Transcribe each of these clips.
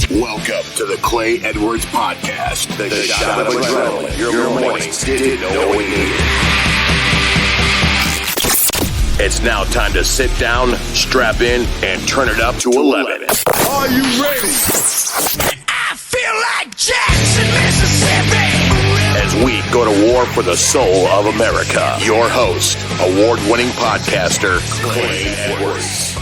Welcome to the Clay Edwards Podcast, the shot of adrenaline your mornings didn't know we needed. It's now time to sit down, strap in, and turn it up to 11. Are you ready? I feel like Jackson, Mississippi. As we go to war for the soul of America, your host, award-winning podcaster, Clay Edwards.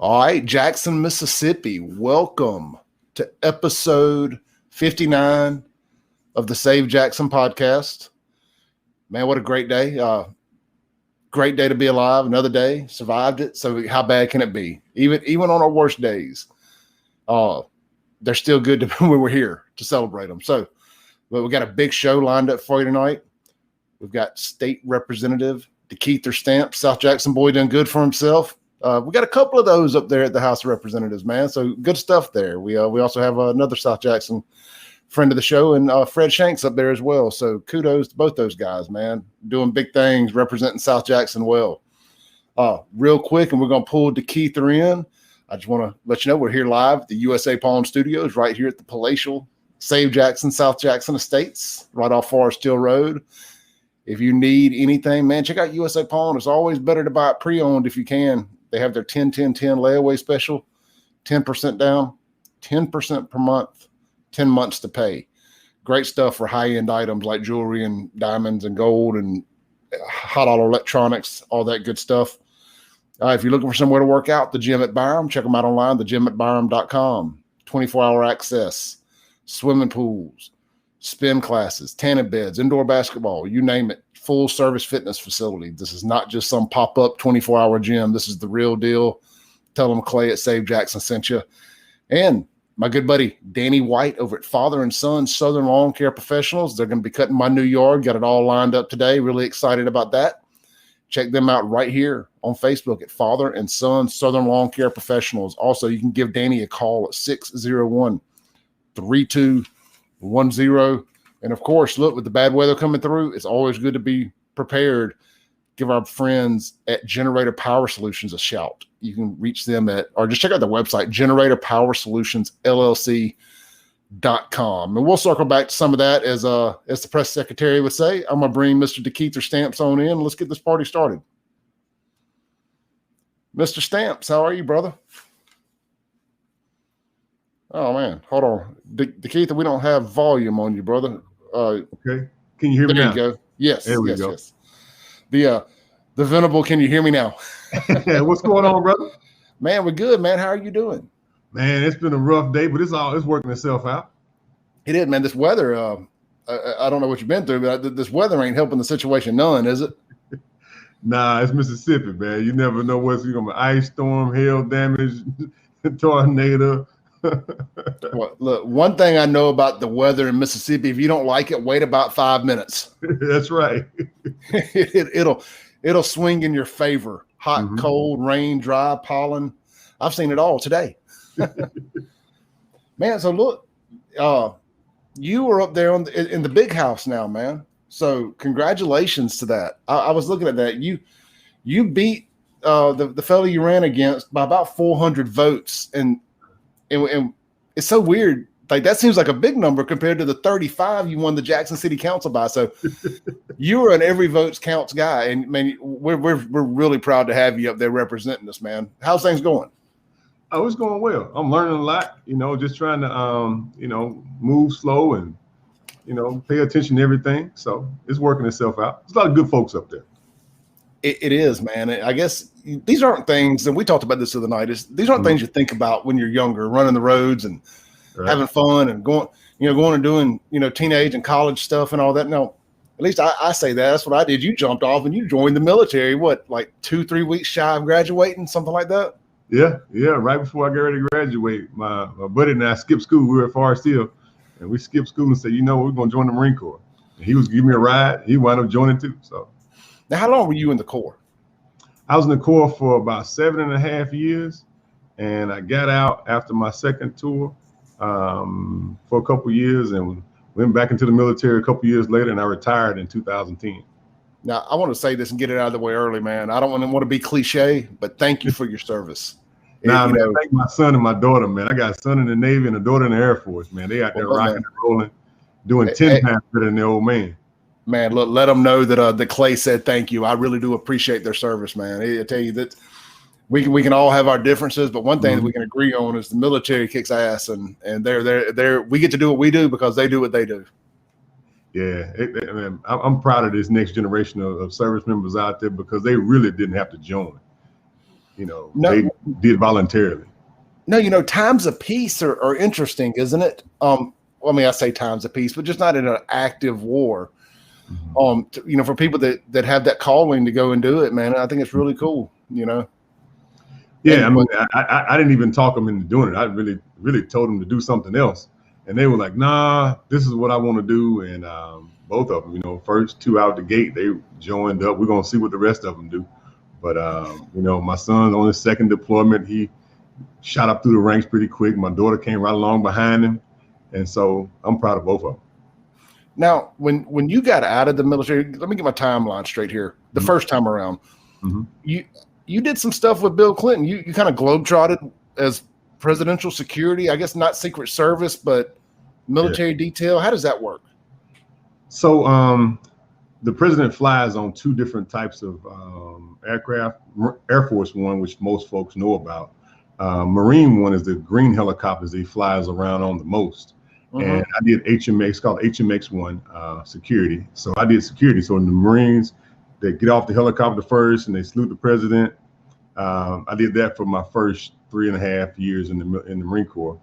All right, Jackson, Mississippi, welcome to episode 59 of the Save JXN Podcast. Man, what a great day. Great day to be alive. Another day, survived it. So how bad can it be? Even on our worst days, they're still good to when we're here to celebrate them. So but we got a big show lined up for you tonight. We've got State Representative DeKeither Stamps, South Jackson boy, done good for himself. We got a couple of those up there at the House of Representatives, man. So good stuff there. We also have another South Jackson friend of the show, and Fred Shanks up there as well. So kudos to both those guys, man. Doing big things, representing South Jackson well. Real quick, and we're going to pull DeKeither in. I just want to let you know we're here live at the USA Palm Studios right here at the palatial Save JXN, South Jackson Estates, right off Forest Hill Road. If you need anything, man, check out USA Palm. It's always better to buy it pre-owned if you can. They have their 10-10-10 layaway special, 10% down, 10% per month, 10 months to pay. Great stuff for high-end items like jewelry and diamonds and gold and hot auto electronics, all that good stuff. If you're looking for somewhere to work out, the gym at Byram, check them out online, thegymatbyram.com. 24-hour access, swimming pools, spin classes, tanning beds, indoor basketball, you name it. Full service fitness facility. This is not just some pop-up 24-hour gym. This is the real deal. Tell them Clay at Save JXN sent you. And my good buddy Danny White over at Father and Son Southern Lawncare Professionals. They're going to be cutting my new yard. Got it all lined up today. Really excited about that. Check them out right here on Facebook at Father and Son Southern Lawncare Professionals. Also, you can give Danny a call at 601-3210. And, of course, look, with the bad weather coming through, it's always good to be prepared. Give our friends at Generator Power Solutions a shout. You can reach them or just check out their website, generatorpowersolutionsllc.com. And we'll circle back to some of that as the press secretary would say. I'm going to bring Mr. DeKeither Stamps on in. Let's get this party started. Mr. Stamps, how are you, brother? Oh, man. Hold on. DeKeither, we don't have volume on you, brother. Okay. Can you hear me now? There you go. Yes. There we go. Yes. The Venable, can you hear me now? What's going on, brother? Man, we're good, man. How are you doing? Man, it's been a rough day, but it's working itself out. It is, man. This weather, I don't know what you've been through, but this weather ain't helping the situation none, is it? Nah, it's Mississippi, man. You never know what's going to be. Ice storm, hail damage, tornado. Well, look, one thing I know about the weather in Mississippi, if you don't like it, wait about 5 minutes. That's right. It'll swing in your favor. Hot, cold, rain, dry, pollen. I've seen it all today. Man, so look, you were up there in the big house now, man. So congratulations to that. I was looking at that. You beat the fellow you ran against by about 400 votes, and it's so weird. Like, that seems like a big number compared to the 35 you won the Jackson City Council by. So you were an every votes counts guy, and man, we're really proud to have you up there representing us, man. How's things going? Oh, it's going well. I'm learning a lot. Just trying to move slow and pay attention to everything. So it's working itself out. There's a lot of good folks up there. It is, man. I guess these aren't things, and we talked about this the other night, these aren't things you think about when you're younger, running the roads and having fun and going and doing, teenage and college stuff and all that. No, at least I say that. That's what I did. You jumped off and you joined the military, what, like 2-3 weeks shy of graduating, something like that? Yeah. Right before I got ready to graduate, my buddy and I skipped school. We were at Forest Hill, and we skipped school and said, we're going to join the Marine Corps. And he was giving me a ride. He wound up joining too, so. Now, how long were you in the Corps? I was in the Corps for about 7.5 years, and I got out after my second tour for a couple years and went back into the military a couple years later, and I retired in 2010. Now, I want to say this and get it out of the way early, man. I don't want to be cliche, but thank you for your service. Nah, man, thank my son and my daughter, man. I got a son in the Navy and a daughter in the Air Force, man. They out there rocking and rolling, doing 10 times better than their old man. Man, look, let them know that the Clay said thank you. I really do appreciate their service, man. I tell you that we can all have our differences, but one thing that we can agree on is the military kicks ass, and they're we get to do what we do because they do what they do. Yeah, man, I'm proud of this next generation of service members out there because they really didn't have to join. They did voluntarily. No, times of peace are interesting, isn't it? I say times of peace, but just not in an active war. For people that have that calling to go and do it, man, I think it's really cool. Yeah, I didn't even talk them into doing it. I really told them to do something else, and they were like, "Nah, this is what I want to do." And both of them, first two out the gate, they joined up. We're gonna see what the rest of them do. But my son's on his second deployment. He shot up through the ranks pretty quick. My daughter came right along behind him, and so I'm proud of both of them. Now, when you got out of the military, let me get my timeline straight here. The first time around, you did some stuff with Bill Clinton. You kind of globetrotted as presidential security, I guess not Secret Service, but military detail. How does that work? So the president flies on two different types of aircraft. Air Force One, which most folks know about. Marine One is the green helicopters he flies around on the most. And I did HMX, called HMX-1 security. So I did security. So in the Marines, they get off the helicopter first and they salute the president. I did that for my first 3.5 years in the Marine Corps.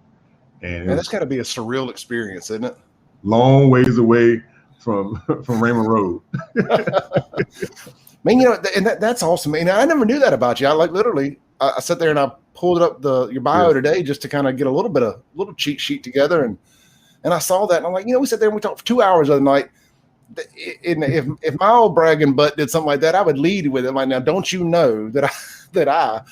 And that's got to be a surreal experience, isn't it? Long ways away from Raymond Road. Man, and that's awesome. And I never knew that about you. I sat there and I pulled up your bio today just to kind of get a little cheat sheet together, and I saw that and I'm like, we sat there and we talked for 2 hours the other night. If my old bragging butt did something like that, I would lead with it. Like, now, don't you know that I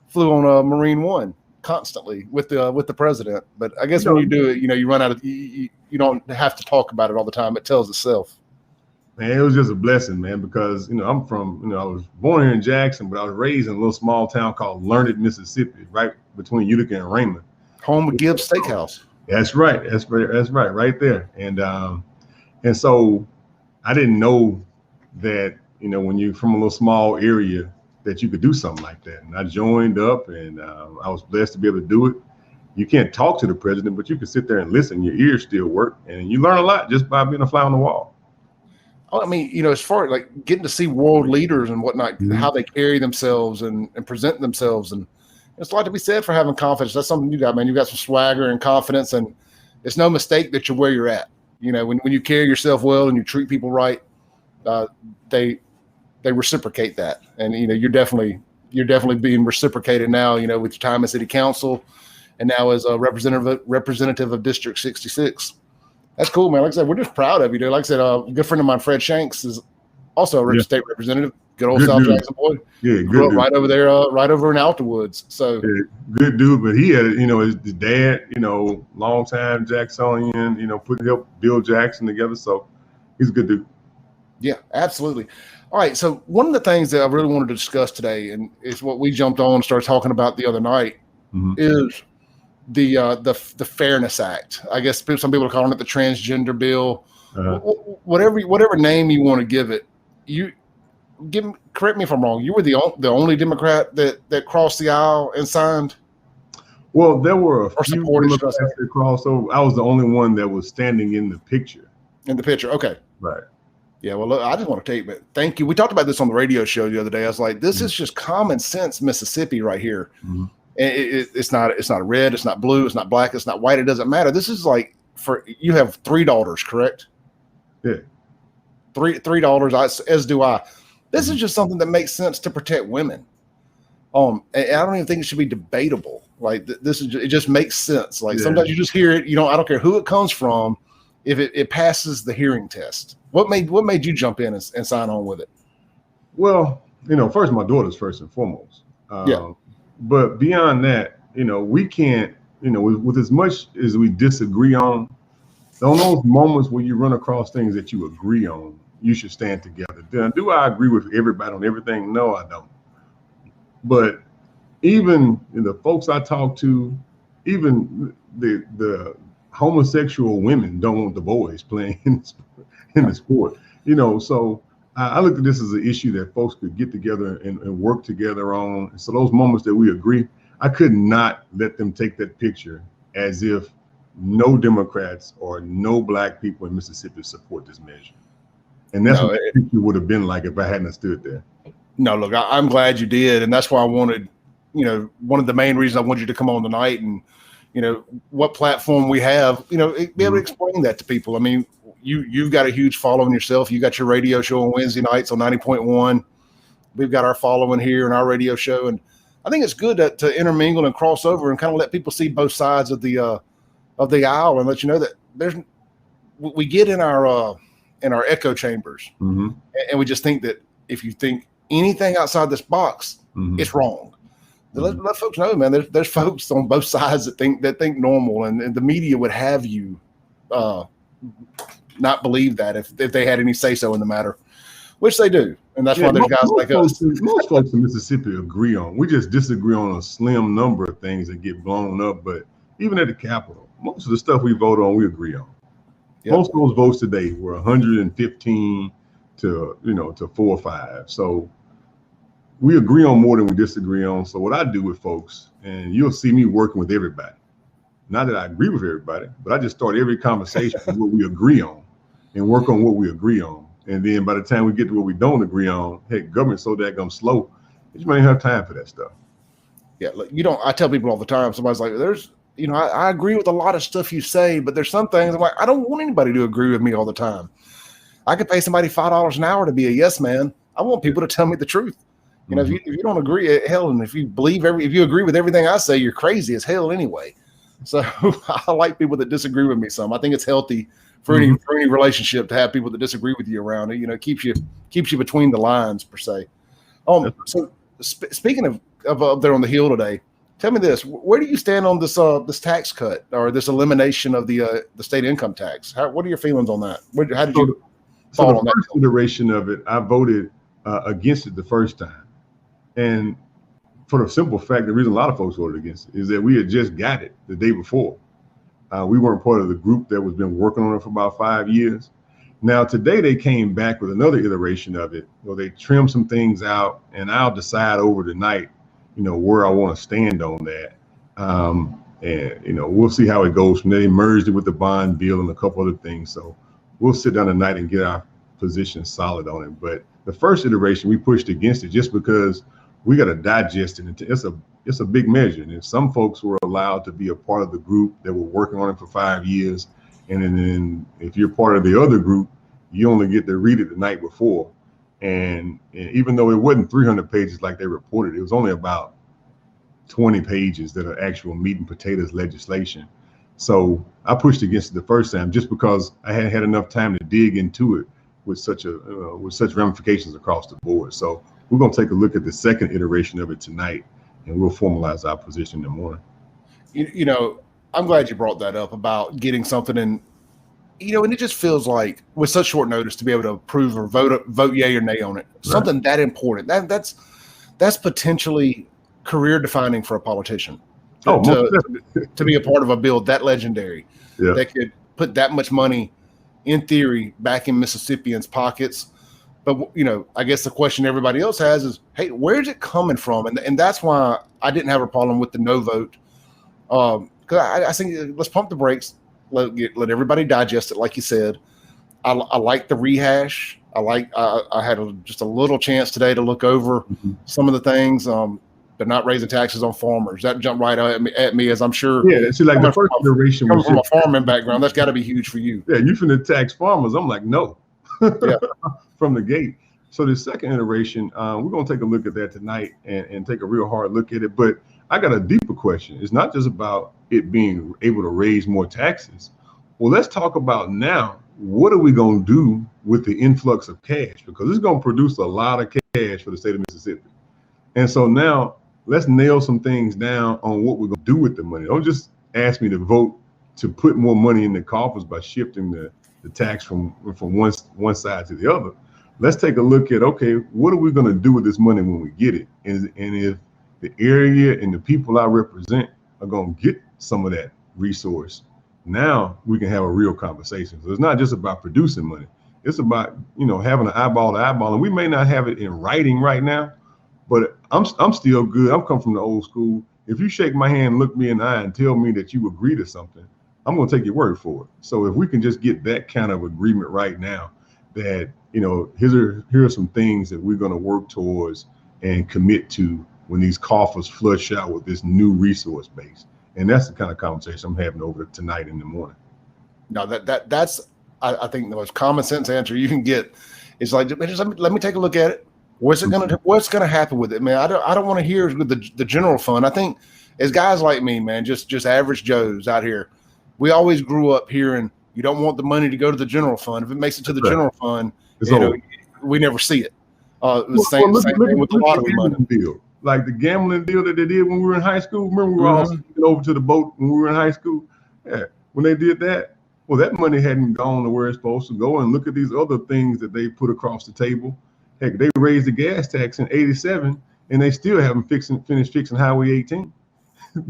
flew on a Marine One constantly with the president? But I guess when you do it, you run out of you don't have to talk about it all the time. It tells itself. Man, it was just a blessing, man, because I'm from I was born here in Jackson, but I was raised in a little small town called Learned, Mississippi, right between Utica and Raymond. Home of Gibbs Steakhouse. That's right. That's right, right there. And so I didn't know that when you're from a little small area that you could do something like that. And I joined up, and I was blessed to be able to do it. You can't talk to the president, but you can sit there and listen. Your ears still work, and you learn a lot just by being a fly on the wall. I mean, as far as like getting to see world leaders and whatnot, how they carry themselves and present themselves, and it's a lot to be said for having confidence. That's something you got, man. You got some swagger and confidence, and it's no mistake that you're where you're at. When you carry yourself well and you treat people right, they reciprocate that, and you're definitely being reciprocated now. With your time in city council, and now as a representative of District 66. That's cool, man. Like I said, we're just proud of you, dude. Like I said, a good friend of mine, Fred Shanks, is also a state representative. Good old South Jackson boy. Yeah, grew up right over there, right over in Alta-Woods. So good dude. But he had, his dad, long time Jacksonian, helped build Jackson together. So he's a good dude. Yeah, absolutely. All right. So one of the things that I really wanted to discuss today, and is what we jumped on and started talking about the other night, is the Fairness Act. I guess some people are calling it the transgender bill. Whatever name you want to give it. Correct me if I'm wrong. You were the only Democrat that crossed the aisle and signed. Well, there were a few Democrats that crossed over. I was the only one that was standing in the picture. Okay. Right. Yeah. Well, look, I just want to tell you, thank you. We talked about this on the radio show the other day. I was like, this is just common sense Mississippi right here. It's not red, it's not blue, it's not black, it's not white. It doesn't matter. This is like you have 3 daughters, correct? Yeah. Three daughters, as do I. This is just something that makes sense to protect women. And I don't even think it should be debatable. Like it just makes sense. Like sometimes you just hear it. I don't care who it comes from. If it passes the hearing test, what made you jump in and sign on with it? Well, first my daughter's first and foremost. But beyond that, we can't, with as much as we disagree on those moments where you run across things that you agree on, you should stand together. Do I agree with everybody on everything? No, I don't. But even the folks I talk to, even the homosexual women don't want the boys playing in the sport. So I look at this as an issue that folks could get together and work together on. So those moments that we agree, I could not let them take that picture as if no Democrats or no Black people in Mississippi support this measure. And that's what the picture would have been like if I hadn't stood there. No, look, I'm glad you did. And that's why I wanted, one of the main reasons I wanted you to come on tonight and, what platform we have, be able to explain that to people. I mean, you've got a huge following yourself. You got your radio show on Wednesday nights on 90.1. We've got our following here in our radio show. And I think it's good to intermingle and cross over and kind of let people see both sides of the aisle and let you know that we get in our echo chambers, and we just think that if you think anything outside this box, it's wrong. Let folks know, man. There's folks on both sides that think normal, and the media would have you not believe that if they had any say so in the matter, which they do, and that's why there's guys like us. Most folks in Mississippi agree on. We just disagree on a slim number of things that get blown up. But even at the Capitol, most of the stuff we vote on, we agree on. Yep. Most of those votes today were 115 to 4 or 5. So we agree on more than we disagree on. So what I do with folks, and you'll see me working with everybody. Not that I agree with everybody, but I just start every conversation with what we agree on and work on what we agree on. And then by the time we get to what we don't agree on, hey, government's so daggum slow, you might have time for that stuff. Yeah, look, I tell people all the time, somebody's like, I agree with a lot of stuff you say, but there's some things I'm like, I don't want anybody to agree with me all the time. I could pay somebody $5 an hour to be a yes man. I want people to tell me the truth. If you don't agree, hell, and if you agree with everything I say, you're crazy as hell anyway. So I like people that disagree with me some. I think it's healthy for any relationship to have people that disagree with you around it. It keeps you between the lines per se. So speaking of up there on the Hill today, tell me this: where do you stand on this tax cut or this elimination of the state income tax? What are your feelings on that? How did you fall on that? The first iteration of it, I voted against it the first time, and for the simple fact, the reason a lot of folks voted against it is that we had just got it the day before. We weren't part of the group that was been working on it for about 5 years. Now today they came back with another iteration of it where they trimmed some things out, and I'll decide over tonight, where I want to stand on that. And we'll see how it goes from there. They merged it with the bond bill and a couple other things. So we'll sit down tonight and get our position solid on it. But the first iteration, we pushed against it just because we got to digest it. It's a big measure. And if some folks were allowed to be a part of the group that were working on it for 5 years, and then if you're part of the other group, you only get to read it the night before. And even though it wasn't 300 pages like they reported, it was only about 20 pages that are actual meat and potatoes legislation. So I pushed against it the first time just because I hadn't had enough time to dig into it with such ramifications across the board. So we're going to take a look at the second iteration of it tonight, and we'll formalize our position in the morning. I'm glad you brought that up about getting something in, and it just feels like with such short notice to be able to approve or vote yay or nay on it, right. Something that important, that's potentially career defining for a politician to be a part of a bill that legendary, that could put that much money in theory back in Mississippians' pockets. But, I guess the question everybody else has is, hey, where's it coming from? And that's why I didn't have a problem with the no vote. Because I think let's pump the brakes, let everybody digest it, like you said. I like the rehash. I had just a little chance today to look over some of the things. They're not raising taxes on farmers. That jumped right at me, as I'm sure. Yeah, see, like the first iteration was from a farming background. That's got to be huge for you. Yeah, you finna tax farmers. I'm like, no. Yeah. From the gate. So the second iteration, we're going to take a look at that tonight and take a real hard look at it. But I got a deeper question. It's not just about it being able to raise more taxes. Well, let's talk about now, what are we going to do with the influx of cash? Because it's going to produce a lot of cash for the state of Mississippi. And so now let's nail some things down on what we're going to do with the money. Don't just ask me to vote to put more money in the coffers by shifting the the tax from one side to the other. Let's take a look at, okay, what are we going to do with this money when we get it? And if the area and the people I represent are going to get some of that resource, now we can have a real conversation. So it's not just about producing money. It's about, having an eyeball to eyeball. And we may not have it in writing right now, but I'm still good. I'm come from the old school. If you shake my hand, look me in the eye and tell me that you agree to something, I'm going to take your word for it. So if we can just get that kind of agreement right now, that, here are some things that we're going to work towards and commit to when these coffers flush out with this new resource base. And that's the kind of conversation I'm having over tonight in the morning. No, that's I think the most common sense answer you can get is like, just let me take a look at it. What's gonna happen with it, man? I don't want to hear with the general fund. I think as guys like me, man, just average Joes out here, we always grew up hearing you don't want the money to go to the general fund. If it makes it to the general fund, we never see it. The same thing with the lottery money. Deal. Like the gambling deal that they did when we were in high school. Remember, we were all sneaking over to the boat when we were in high school. Yeah, when they did that, well, that money hadn't gone to where it's supposed to go. And look at these other things that they put across the table. Heck, they raised the gas tax in '87, and they still haven't finished fixing Highway 18.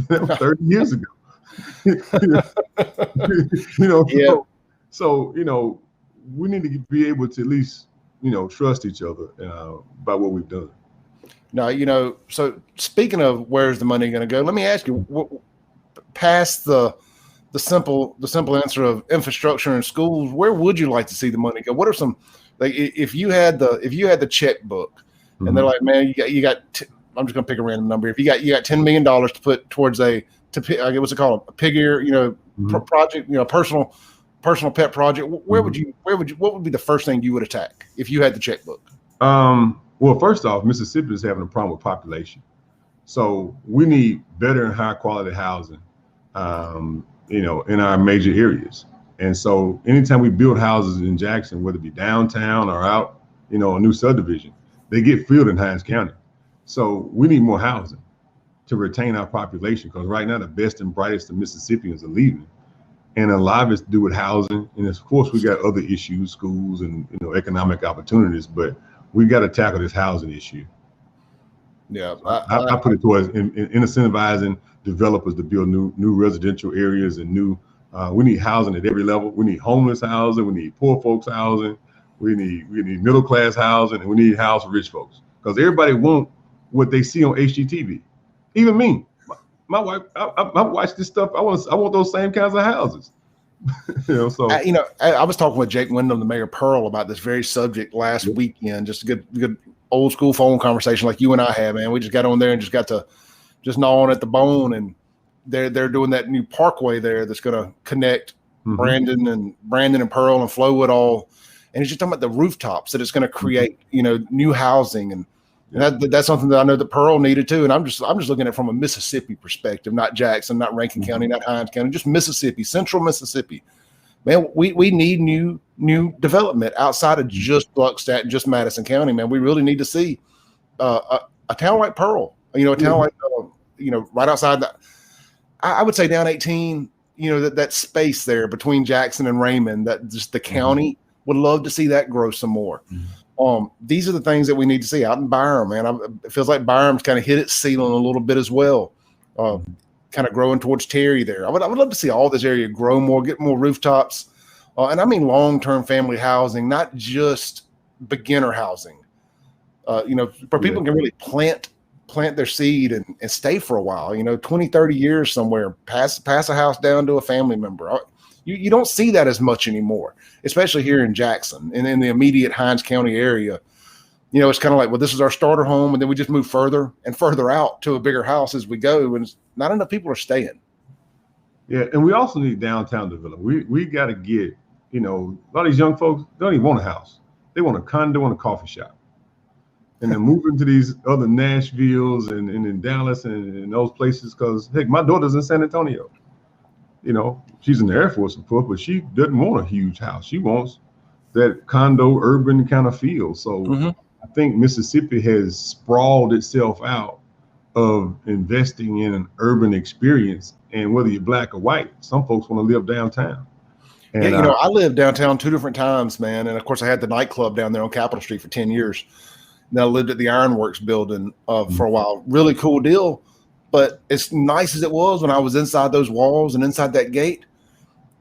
That was 30 years ago. Yeah. So we need to be able to at least trust each other about what we've done. No, so speaking of where's the money going to go, let me ask you, past the simple answer of infrastructure and schools, where would you like to see the money go? What are some, like, if you had the checkbook and they're like, man, you got I'm just going to pick a random number. If you got $10 million to put towards what's it called, a pig ear, project, personal pet project, what would be the first thing you would attack if you had the checkbook? Well, first off, Mississippi is having a problem with population. So we need better and higher quality housing, in our major areas. And so anytime we build houses in Jackson, whether it be downtown or out, a new subdivision, they get filled in Hinds County. So we need more housing to retain our population, because right now the best and brightest of Mississippians are leaving. And a lot of it's to do with housing. And of course, we got other issues, schools and economic opportunities, but we got to tackle this housing issue. Yeah, I put it towards in incentivizing developers to build new residential areas and new. We need housing at every level. We need homeless housing. We need poor folks housing. We need middle class housing, and we need house for rich folks, because everybody want what they see on HGTV. Even me, my wife. I watch this stuff. I want those same kinds of houses. So I was talking with Jake Wyndham, the mayor of Pearl, about this very subject last weekend. Just a good old school phone conversation like you and I have, man. We just got on there and just got to just gnawing at the bone, and they're doing that new parkway there that's going to connect Brandon and Pearl and Flowwood all, and it's just talking about the rooftops that it's going to create, new housing, and that's something that I know that Pearl needed too. And I'm just looking at it from a Mississippi perspective, not Jackson, not Rankin County, not Hinds County, just Mississippi, central Mississippi. Man, we need new development outside of just Gluckstadt and just Madison County, man. We really need to see a town like Pearl, a town like, right outside that. I would say down 18, that space there between Jackson and Raymond, that just the county would love to see that grow some more. These are the things that we need to see out in Byram, man. It feels like Byram's kind of hit its ceiling a little bit as well. Kind of growing towards Terry there. I would love to see all this area grow more, get more rooftops. And I mean long-term family housing, not just beginner housing. Where people can really plant their seed and stay for a while, 20, 30 years somewhere, pass a house down to a family member. You don't see that as much anymore, especially here in Jackson and in the immediate Hinds County area. It's kind of like, well, this is our starter home, and then we just move further and further out to a bigger house as we go, and not enough people are staying. Yeah, and we also need downtown development. We got to get, a lot of these young folks don't even want a house. They want a condo and a coffee shop. And then moving to these other Nashvilles and in Dallas and in those places, because, heck, my daughter's in San Antonio. She's in the Air Force, of course, but she doesn't want a huge house. She wants that condo urban kind of feel. So I think Mississippi has sprawled itself out of investing in an urban experience. And whether you're black or white, some folks want to live downtown. And, yeah, I lived downtown 2 different times, man. And of course, I had the nightclub down there on Capitol Street for 10 years. And I lived at the Ironworks building for a while. Really cool deal. But as nice as it was when I was inside those walls and inside that gate,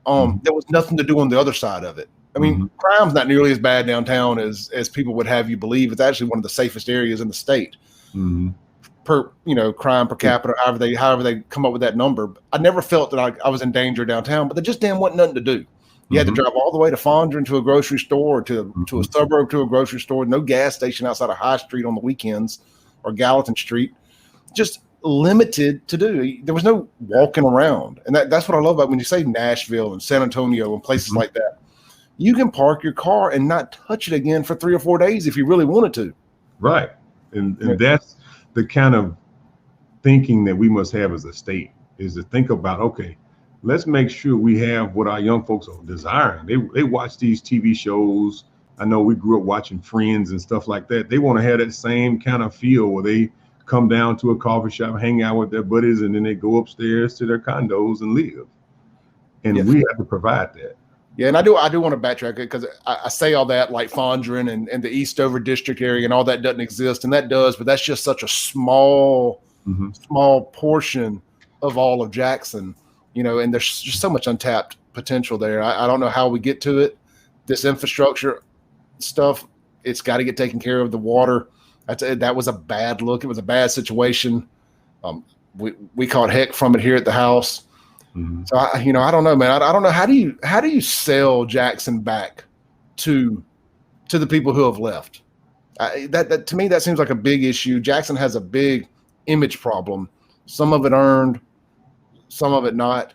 there was nothing to do on the other side of it. I mean, crime's not nearly as bad downtown as people would have you believe. It's actually one of the safest areas in the state per crime per capita, however they come up with that number. I never felt that I was in danger downtown, but there just damn wasn't nothing to do. You had to drive all the way to Fondren to a grocery store, to a suburb to a grocery store. No gas station outside of High Street on the weekends or Gallatin Street. Just limited to do. There was no walking around, and that's what I love about when you say Nashville and San Antonio and places like that. You can park your car and not touch it again for 3 or 4 days if you really wanted to. Right, and that's the kind of thinking that we must have as a state, is to think about, okay, let's make sure we have what our young folks are desiring. They watch these TV shows. I know we grew up watching Friends and stuff like that. They want to have that same kind of feel where they come down to a coffee shop, hang out with their buddies, and then they go upstairs to their condos and live. And we have to provide that. Yeah, and I do want to backtrack it, because I say all that like Fondren and the Eastover district area and all that doesn't exist, and that does, but that's just such a small portion of all of Jackson, and there's just so much untapped potential there. I don't know how we get to it. This infrastructure stuff, it's got to get taken care of. The water, that was a bad look. It was a bad situation. We caught heck from it here at the house. So I don't know, man. I don't know. How do you sell Jackson back to the people who have left? That to me, that seems like a big issue. Jackson has a big image problem. Some of it earned, some of it not.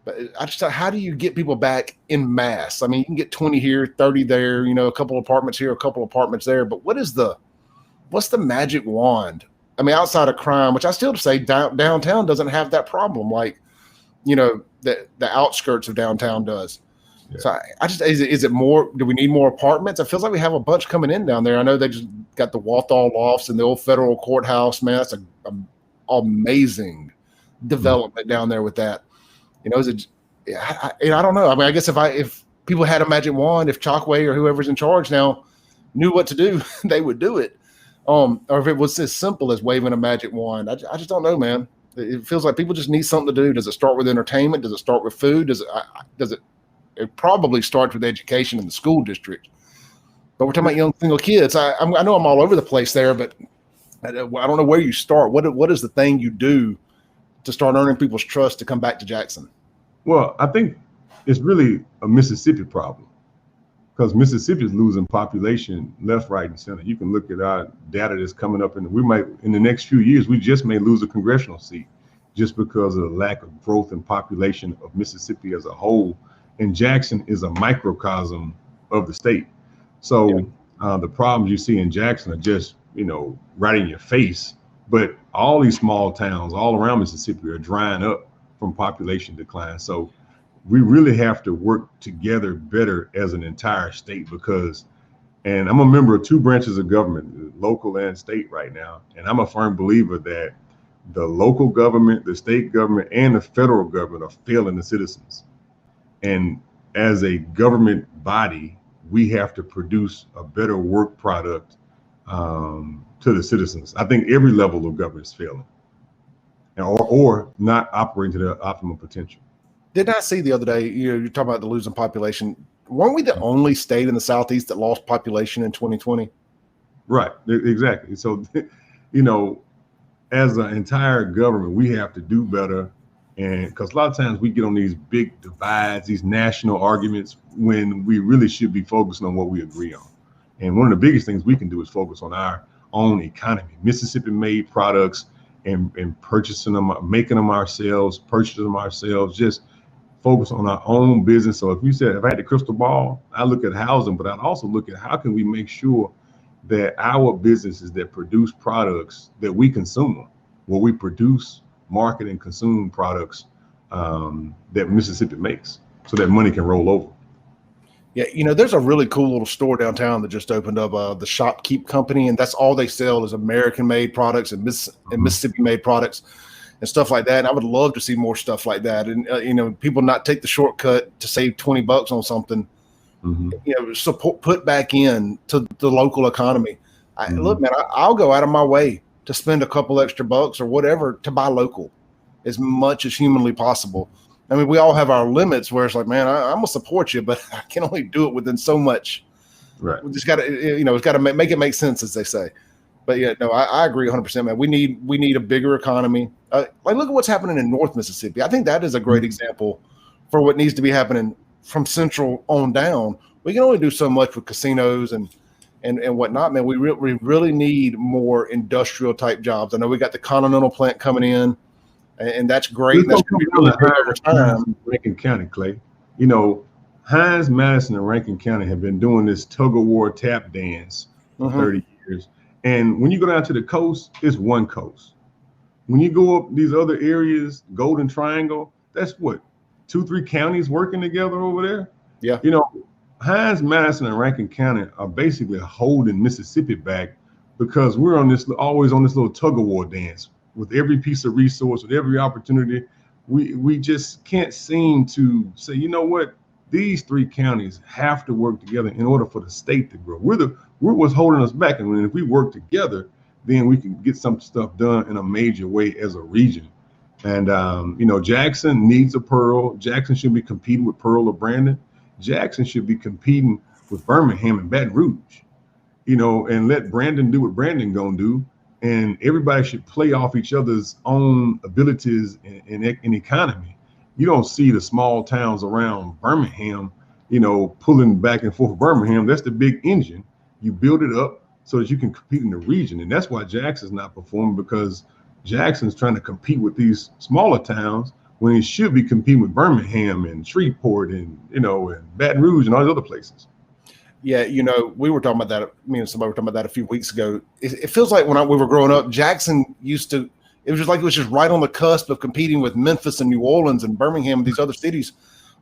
But I just thought, how do you get people back in mass? I mean, you can get 20 here, 30 there. A couple apartments here, a couple apartments there. But what's the magic wand? I mean, outside of crime, which I still say downtown doesn't have that problem, like the outskirts of downtown does. Yeah. So I just, is it more, do we need more apartments? It feels like we have a bunch coming in down there. I know they just got the Walthall lofts and the old federal courthouse, man. That's an amazing development down there with that. I don't know. I mean, I guess if people had a magic wand, if Chalkway or whoever's in charge now knew what to do, they would do it. Or if it was as simple as waving a magic wand, I just don't know, man. It feels like people just need something to do. Does it start with entertainment? Does it start with food? It probably starts with education in the school district. But we're talking about young single kids. I know I'm all over the place there, but I don't know where you start. What is the thing you do to start earning people's trust to come back to Jackson? Well, I think it's really a Mississippi problem, because Mississippi is losing population left, right, and center. You can look at our data that's coming up, and in the next few years, we just may lose a congressional seat just because of the lack of growth in population of Mississippi as a whole. And Jackson is a microcosm of the state. So the problems you see in Jackson are just, right in your face. But all these small towns all around Mississippi are drying up from population decline. So we really have to work together better as an entire state, and I'm a member of 2 branches of government, local and state right now. And I'm a firm believer that the local government, the state government, and the federal government are failing the citizens. And as a government body, we have to produce a better work product to the citizens. I think every level of government is failing or not operating to their optimal potential. Did I see the other day, you're talking about the losing population. Weren't we the only state in the Southeast that lost population in 2020? Right, exactly. So, as an entire government, we have to do better. And because a lot of times we get on these big divides, these national arguments, when we really should be focusing on what we agree on. And one of the biggest things we can do is focus on our own economy, Mississippi-made products, and purchasing them, making them ourselves, purchasing them ourselves, just focus on our own business. So if I had the crystal ball, I look at housing, but I'd also look at how can we make sure that our businesses that produce products that we consume, where we produce, market, and consume products that Mississippi makes, so that money can roll over. Yeah, there's a really cool little store downtown that just opened up, the Shopkeep Company, and that's all they sell is American-made products and Mississippi-made products. and stuff like that. And I would love to see more stuff like that. And, people not take the shortcut to save $20 on something, support, put back in to the local economy. Look, man, I'll go out of my way to spend a couple extra bucks or whatever to buy local as much as humanly possible. I mean, we all have our limits where it's like, man, I'm gonna support you, but I can only do it within so much. Right. We just got to, it's got to make it make sense, as they say. But yeah, no, I agree 100%, man. We need a bigger economy. Like, look at what's happening in North Mississippi. I think that is a great example for what needs to be happening from Central on down. We can only do so much with casinos and whatnot, man. We really need more industrial type jobs. I know we got the Continental plant coming in, and that's great. And that's going to be really big over time. Rankin County, Clay. Hines, Madison, and Rankin County have been doing this tug-of-war tap dance for 30 years. And when you go down to the coast, it's one coast. When you go up these other areas, Golden Triangle, that's what, 2-3 counties working together over there? Yeah. Hines, Madison, and Rankin County are basically holding Mississippi back because we're always on this little tug-of-war dance with every piece of resource, with every opportunity. We just can't seem to say, you know what? These 3 counties have to work together in order for the state to grow. We're what's holding us back. And if we work together, then we can get some stuff done in a major way as a region. And, Jackson needs a Pearl. Jackson should be competing with Pearl or Brandon. Jackson should be competing with Birmingham and Baton Rouge, and let Brandon do what Brandon gonna do. And everybody should play off each other's own abilities in economy. You don't see the small towns around Birmingham, pulling back and forth. Birmingham, that's the big engine. You build it up so that you can compete in the region. And that's why Jackson's not performing, because Jackson's trying to compete with these smaller towns when he should be competing with Birmingham and Shreveport and, and Baton Rouge and all these other places. Yeah, we were talking about that. Me and somebody were talking about that a few weeks ago. It feels like when we were growing up, Jackson it was just right on the cusp of competing with Memphis and New Orleans and Birmingham and these other cities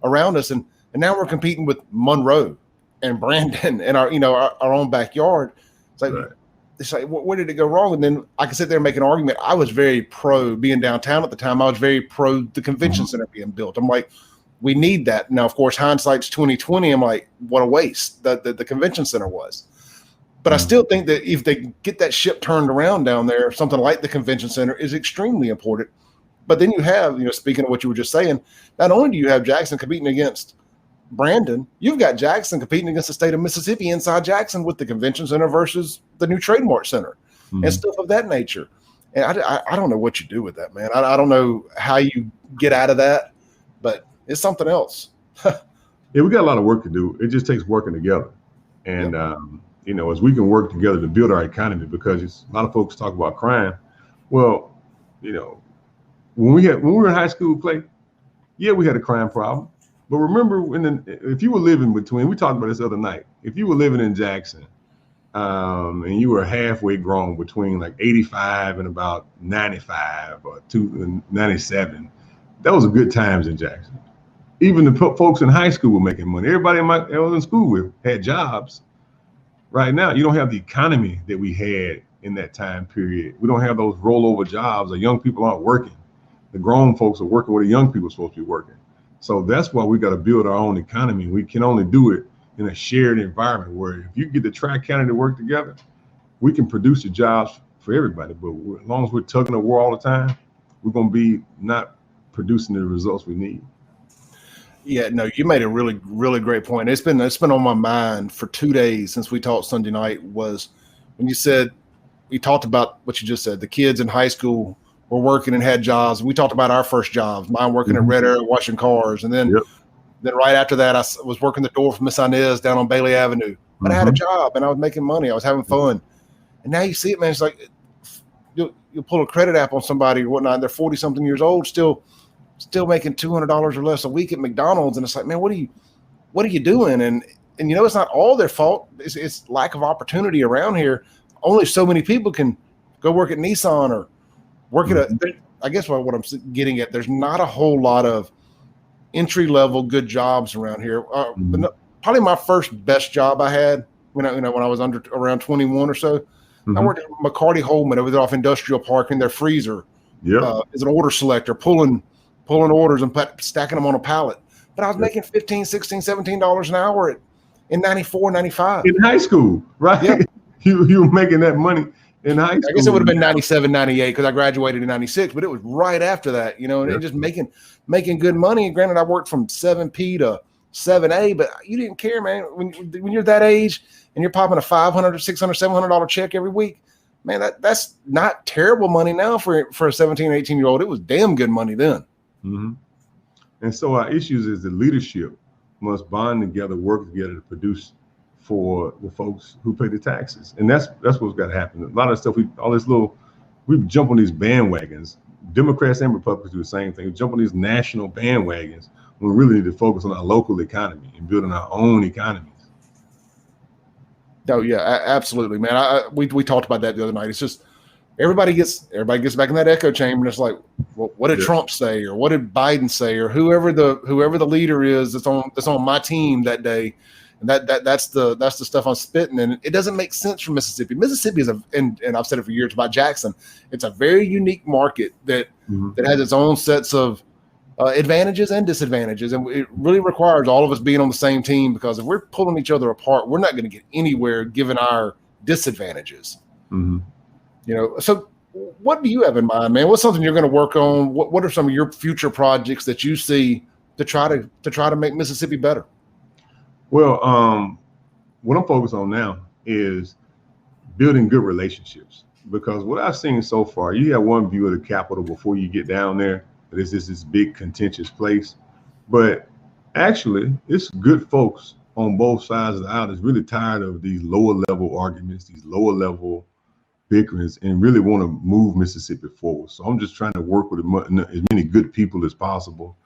around us. And now we're competing with Monroe and Brandon and our own backyard. It's like, right. It's like, where did it go wrong? And then I can sit there and make an argument. I was very pro being downtown at the time. I was very pro the convention center being built. I'm like, we need that. Now, of course, hindsight's 2020. I'm like, what a waste that the convention center was. But I still think that if they get that ship turned around down there, something like the convention center is extremely important. But then you have, speaking of what you were just saying, not only do you have Jackson competing against Brandon, you've got Jackson competing against the state of Mississippi inside Jackson with the convention center versus the new trademark center and stuff of that nature. And I don't know what you do with that, man. I don't know how you get out of that, but it's something else. Yeah, we got a lot of work to do. It just takes working together. And, as we can work together to build our economy, because a lot of folks talk about crime. Well, when we were in high school, Clay, yeah, we had a crime problem. But remember, if you were living between, we talked about this the other night, if you were living in Jackson and you were halfway grown between like 85 and about 95 or 97, that was a good times in Jackson. Even the folks in high school were making money. Everybody I was in school with had jobs. Right now, you don't have the economy that we had in that time period. We don't have those rollover jobs. The young people aren't working. The grown folks are working where the young people are supposed to be working. So that's why we got to build our own economy. We can only do it in a shared environment where if you get the Tri-County to work together, we can produce the jobs for everybody. But as long as we're tugging the war all the time, we're going to be not producing the results we need. Yeah, no, you made a really, really great point. It's been on my mind for 2 days since we talked Sunday night, was when you talked about what you just said. The kids in high school were working and had jobs. We talked about our first jobs, mine working at Red Air, washing cars. And then right after that, I was working the door for Miss Inez down on Bailey Avenue. But I had a job and I was making money. I was having fun. And now you see it, man. It's like you'll pull a credit app on somebody or whatnot. They're 40-something years old, still making $200 or less a week at McDonald's. And it's like, man, what are you doing? And it's not all their fault. It's lack of opportunity around here. Only so many people can go work at Nissan or work at I guess what I'm getting at, there's not a whole lot of entry-level good jobs around here. Probably my first best job I had when I was around 21 or so, I worked at McCarty Holman. I was off Industrial Park in their freezer as an order selector, pulling orders and stacking them on a pallet. But I was making $15, $16, $17 an hour in 94, 95. In high school, right? Yeah. you were making that money in high school. I guess it would have been 97, 98 because I graduated in 96, but it was right after that, and just making good money. And granted, I worked from 7P to 7A, but you didn't care, man. When you're that age and you're popping a $500, $600, $700 check every week, man, that's not terrible money now for a 17 or 18-year-old. It was damn good money then. Mm-hmm. And so our issues is the leadership must bond together, work together to produce for the folks who pay the taxes. And that's what's got to happen. A lot of stuff, we jump on these bandwagons. Democrats and Republicans do the same thing. We jump on these national bandwagons when we really need to focus on our local economy and building our own economies. Oh yeah, absolutely, man. We talked about that the other night. It's just everybody gets back in that echo chamber, and it's like, well, what did Trump say, or what did Biden say, or whoever the leader is that's on my team that day, and that's the stuff I'm spitting, and it doesn't make sense for Mississippi. Mississippi is and I've said it for years about Jackson. It's a very unique market that has its own sets of advantages and disadvantages, and it really requires all of us being on the same team, because if we're pulling each other apart, we're not going to get anywhere given our disadvantages. Mm-hmm. So what do you have in mind, man? What's something you're going to work on? What are some of your future projects that you see to try to make Mississippi better? Well, what I'm focused on now is building good relationships, because what I've seen so far, you have one view of the Capitol before you get down there. It's just this big contentious place, but actually it's good folks on both sides of the aisle that's really tired of these lower level arguments, these lower level bickerings, and really want to move Mississippi forward. So I'm just trying to work with as many good people as possible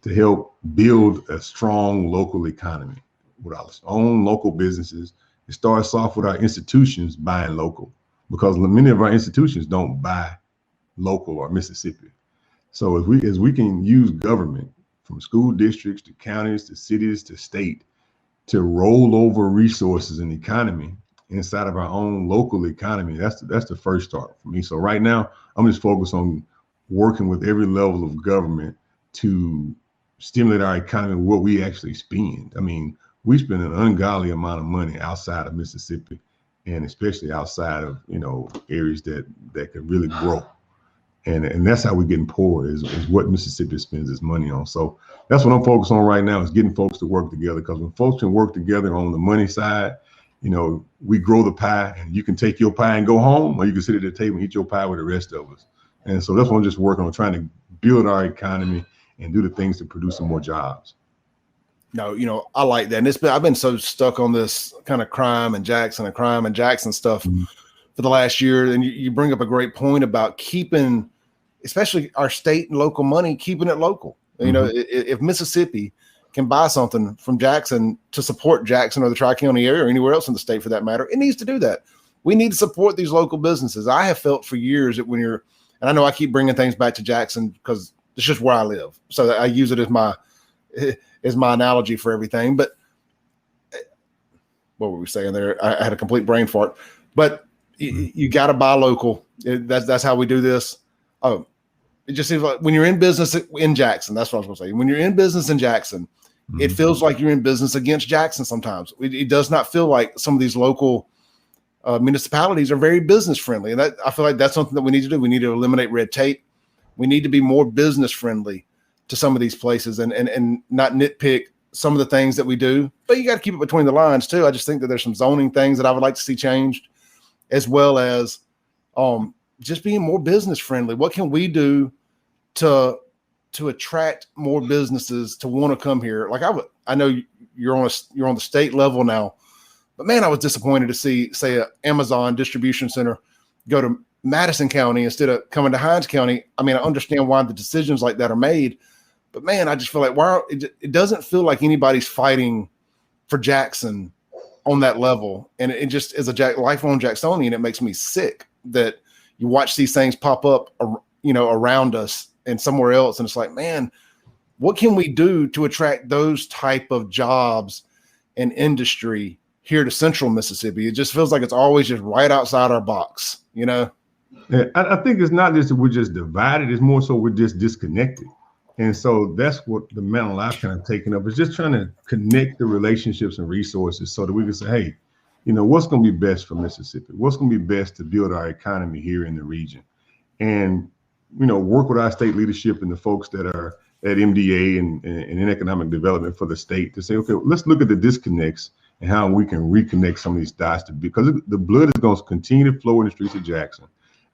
to help build a strong local economy with our own local businesses. It starts off with our institutions buying local, because many of our institutions don't buy local or Mississippi. So as we can use government, from school districts to counties to cities to state, to roll over resources in the economy inside of our own local economy, that's the first start for me. So right now, I'm just focused on working with every level of government to stimulate our economy with what we actually spend. I mean, we spend an ungodly amount of money outside of Mississippi, and especially outside of areas that could really grow. And that's how we're getting poor is what Mississippi spends its money on. So that's what I'm focused on right now, is getting folks to work together, because when folks can work together on the money side, we grow the pie, and you can take your pie and go home, or you can sit at the table and eat your pie with the rest of us. And so that's what I'm just working on, trying to build our economy and do the things to produce some more jobs. No, I like that. And I've been so stuck on this kind of crime and Jackson stuff for the last year. And you bring up a great point about keeping, especially our state and local money, keeping it local. If Mississippi can buy something from Jackson to support Jackson or the Tri-County area or anywhere else in the state for that matter, it needs to do that. We need to support these local businesses. I have felt for years that and I know I keep bringing things back to Jackson because it's just where I live. So I use it as my analogy for everything. But what were we saying there? I had a complete brain fart. But you got to buy local. That's how we do this. Oh, it just seems like when you're in business in Jackson, that's what I was going to say. When you're in business in Jackson, it feels like you're in business against Jackson sometimes. It does not feel like some of these local municipalities are very business friendly. And I feel like that's something that we need to do. We need to eliminate red tape. We need to be more business friendly to some of these places and not nitpick some of the things that we do. But you got to keep it between the lines too. I just think that there's some zoning things that I would like to see changed, as well as just being more business friendly. What can we do to attract more businesses to want to come here? Like I know you're on the state level now, but man, I was disappointed to see, say, an Amazon distribution center go to Madison County instead of coming to Hinds County. I mean, I understand why the decisions like that are made, but man, I just feel like it doesn't feel like anybody's fighting for Jackson on that level. And it just, as a lifelong Jacksonian, it makes me sick that you watch these things pop up, around us and somewhere else. And it's like, man, what can we do to attract those type of jobs and industry here to central Mississippi? It just feels like it's always just right outside our box, I think it's not just that we're just divided, it's more so we're just disconnected. And so that's what the mantle I've kind of taken up is just trying to connect the relationships and resources so that we can say, hey, what's going to be best for Mississippi? What's going to be best to build our economy here in the region? And, work with our state leadership and the folks that are at MDA and in economic development for the state to say, okay, let's look at the disconnects and how we can reconnect some of these dots because the blood is going to continue to flow in the streets of Jackson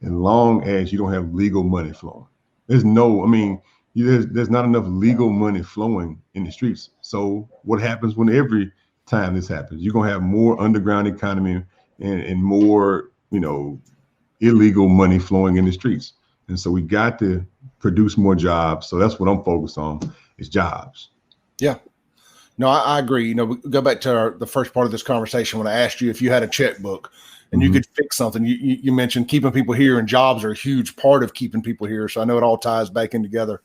as long as you don't have legal money flowing. There's not enough legal money flowing in the streets. So what happens when every time this happens? You're going to have more underground economy and more, illegal money flowing in the streets. And so we got to produce more jobs. So that's what I'm focused on is jobs. Yeah. No, I agree. We go back to the first part of this conversation when I asked you if you had a checkbook and you could fix something. You mentioned keeping people here, and jobs are a huge part of keeping people here. So I know it all ties back in together.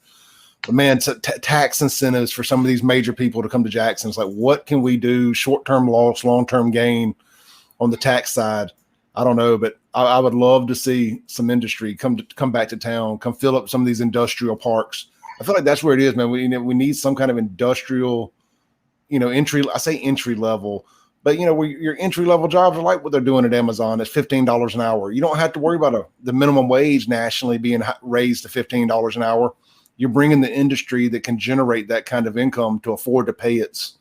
But man, tax incentives for some of these major people to come to Jackson. It's like, what can we do? Short-term loss, long-term gain on the tax side. I don't know, but I would love to see some industry come back to town, come fill up some of these industrial parks. I feel like that's where it is, man. We need some kind of industrial, entry level, but your entry level jobs are like what they're doing at Amazon. It's $15 an hour. You don't have to worry about the minimum wage nationally being raised to $15 an hour. You're bringing the industry that can generate that kind of income to afford to pay its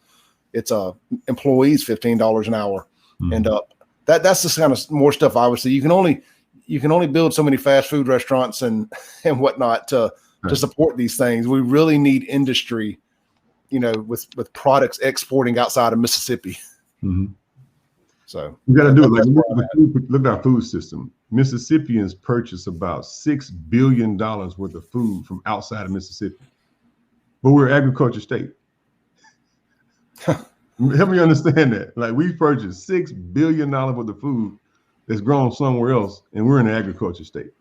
employees $15 an hour and up. That's the kind of more stuff I would say. You can only build so many fast food restaurants and whatnot to support these things. We really need industry, with products exporting outside of Mississippi. Mm-hmm. So we got to do it. Look at our food system. Mississippians purchase about $6 billion worth of food from outside of Mississippi, but we're an agriculture state. Help me understand that. Like, we purchase $6 billion worth of food that's grown somewhere else, and we're an agriculture state.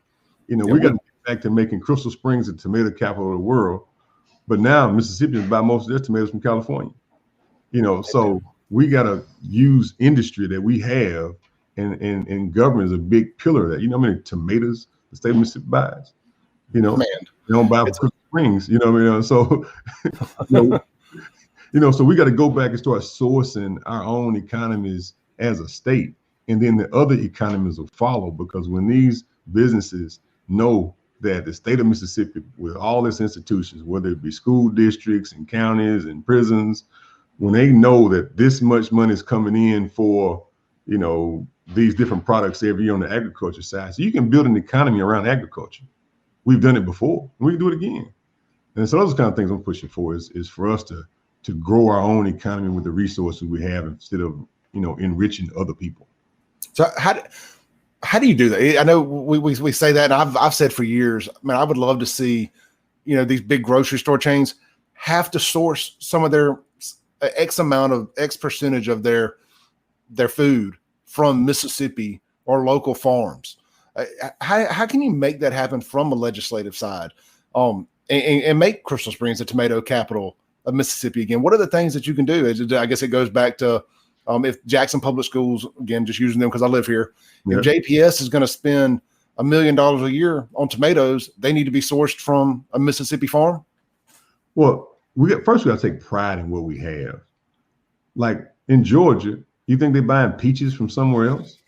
We got to get back to making Crystal Springs the tomato capital of the world, but now Mississippians buy most of their tomatoes from California. So we got to use industry that we have, and government is a big pillar of that. How many tomatoes the state of Mississippi buys? They don't buy from Crystal Springs. So, so we got to go back and start sourcing our own economies as a state, and then the other economies will follow. Because when these businesses know that the state of Mississippi, with all its institutions, whether it be school districts and counties and prisons, when they know that this much money is coming in for, these different products every year on the agriculture side, so you can build an economy around agriculture. We've done it before. We can do it again. And so those are the kind of things I'm pushing for is for us to grow our own economy with the resources we have instead of, enriching other people. So how do you do that? I know we say that, and I've said for years, man, I would love to see, these big grocery store chains have to source some of their X percentage of their food from Mississippi or local farms. How can you make that happen from a legislative side, and make Crystal Springs the tomato capital of Mississippi again? What are the things that you can do? I guess it goes back to if Jackson Public Schools, again, just using them because I live here, if JPS is going to spend $1 million a year on tomatoes, they need to be sourced from a Mississippi farm. Well, we got to take pride in what we have. Like in Georgia, you think they're buying peaches from somewhere else?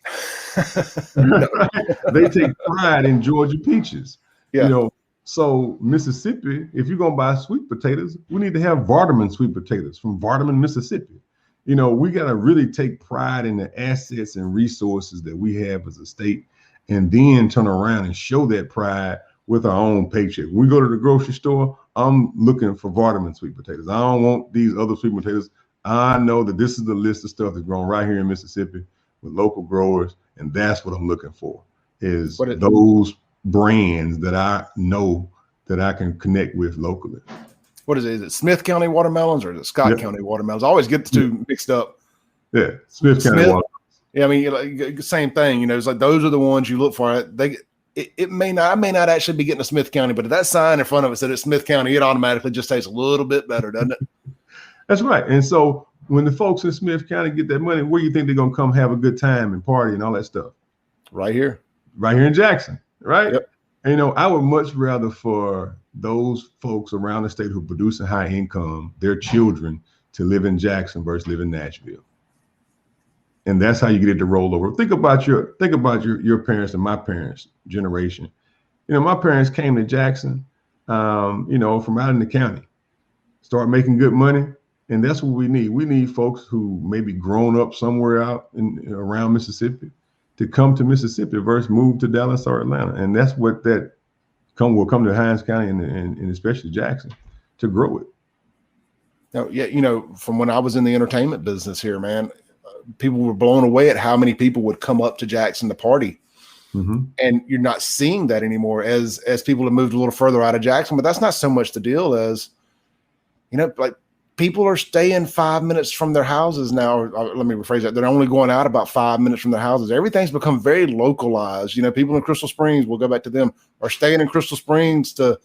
They take pride in Georgia peaches. Yeah. So Mississippi, if you're gonna buy sweet potatoes, we need to have Vardaman sweet potatoes from Vardaman, Mississippi. We got to really take pride in the assets and resources that we have as a state, and then turn around and show that pride with our own paycheck. When we go to the grocery store, I'm looking for Vardaman sweet potatoes. I don't want these other sweet potatoes. I know that this is the list of stuff that's grown right here in Mississippi with local growers, and that's what I'm looking for is those brands that I know that I can connect with locally. What is it? Is it Smith County watermelons or is it Scott County watermelons? I always get the two mixed up. Yeah, Smith County watermelons. Yeah, I mean, same thing. It's like those are the ones you look for. I may not actually be getting a Smith County, but if that sign in front of it said it's Smith County, it automatically just tastes a little bit better, doesn't it? That's right. And so when the folks in Smith County get that money, where do you think they're going to come have a good time and party and all that stuff? Right here in Jackson. right? Yep. And, I would much rather for those folks around the state who produce a high income, their children, to live in Jackson versus live in Nashville. And that's how you get it to roll over. Think about your parents and my parents' generation. My parents came to Jackson, from out in the county, start making good money. And that's what we need. We need folks who maybe grown up somewhere out around Mississippi to come to Mississippi versus move to Dallas or Atlanta. And that's what will come to Hinds County and especially Jackson to grow it. Now, yeah, from when I was in the entertainment business here, man, people were blown away at how many people would come up to Jackson to party. Mm-hmm. And you're not seeing that anymore as people have moved a little further out of Jackson. But that's not so much the deal as, like people are staying 5 minutes from their houses now. Let me rephrase that. They're only going out about 5 minutes from their houses. Everything's become very localized. People in Crystal Springs, we'll go back to them, are staying in Crystal Springs to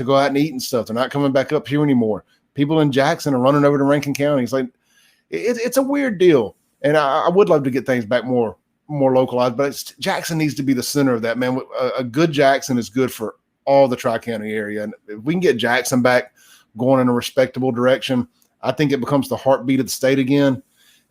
go out and eat and stuff. They're not coming back up here anymore. People in Jackson are running over to Rankin County. It's like, it's a weird deal. And I would love to get things back more localized, but Jackson needs to be the center of that, man. A good Jackson is good for all the Tri-County area. And if we can get Jackson back going in a respectable direction, I think it becomes the heartbeat of the state again.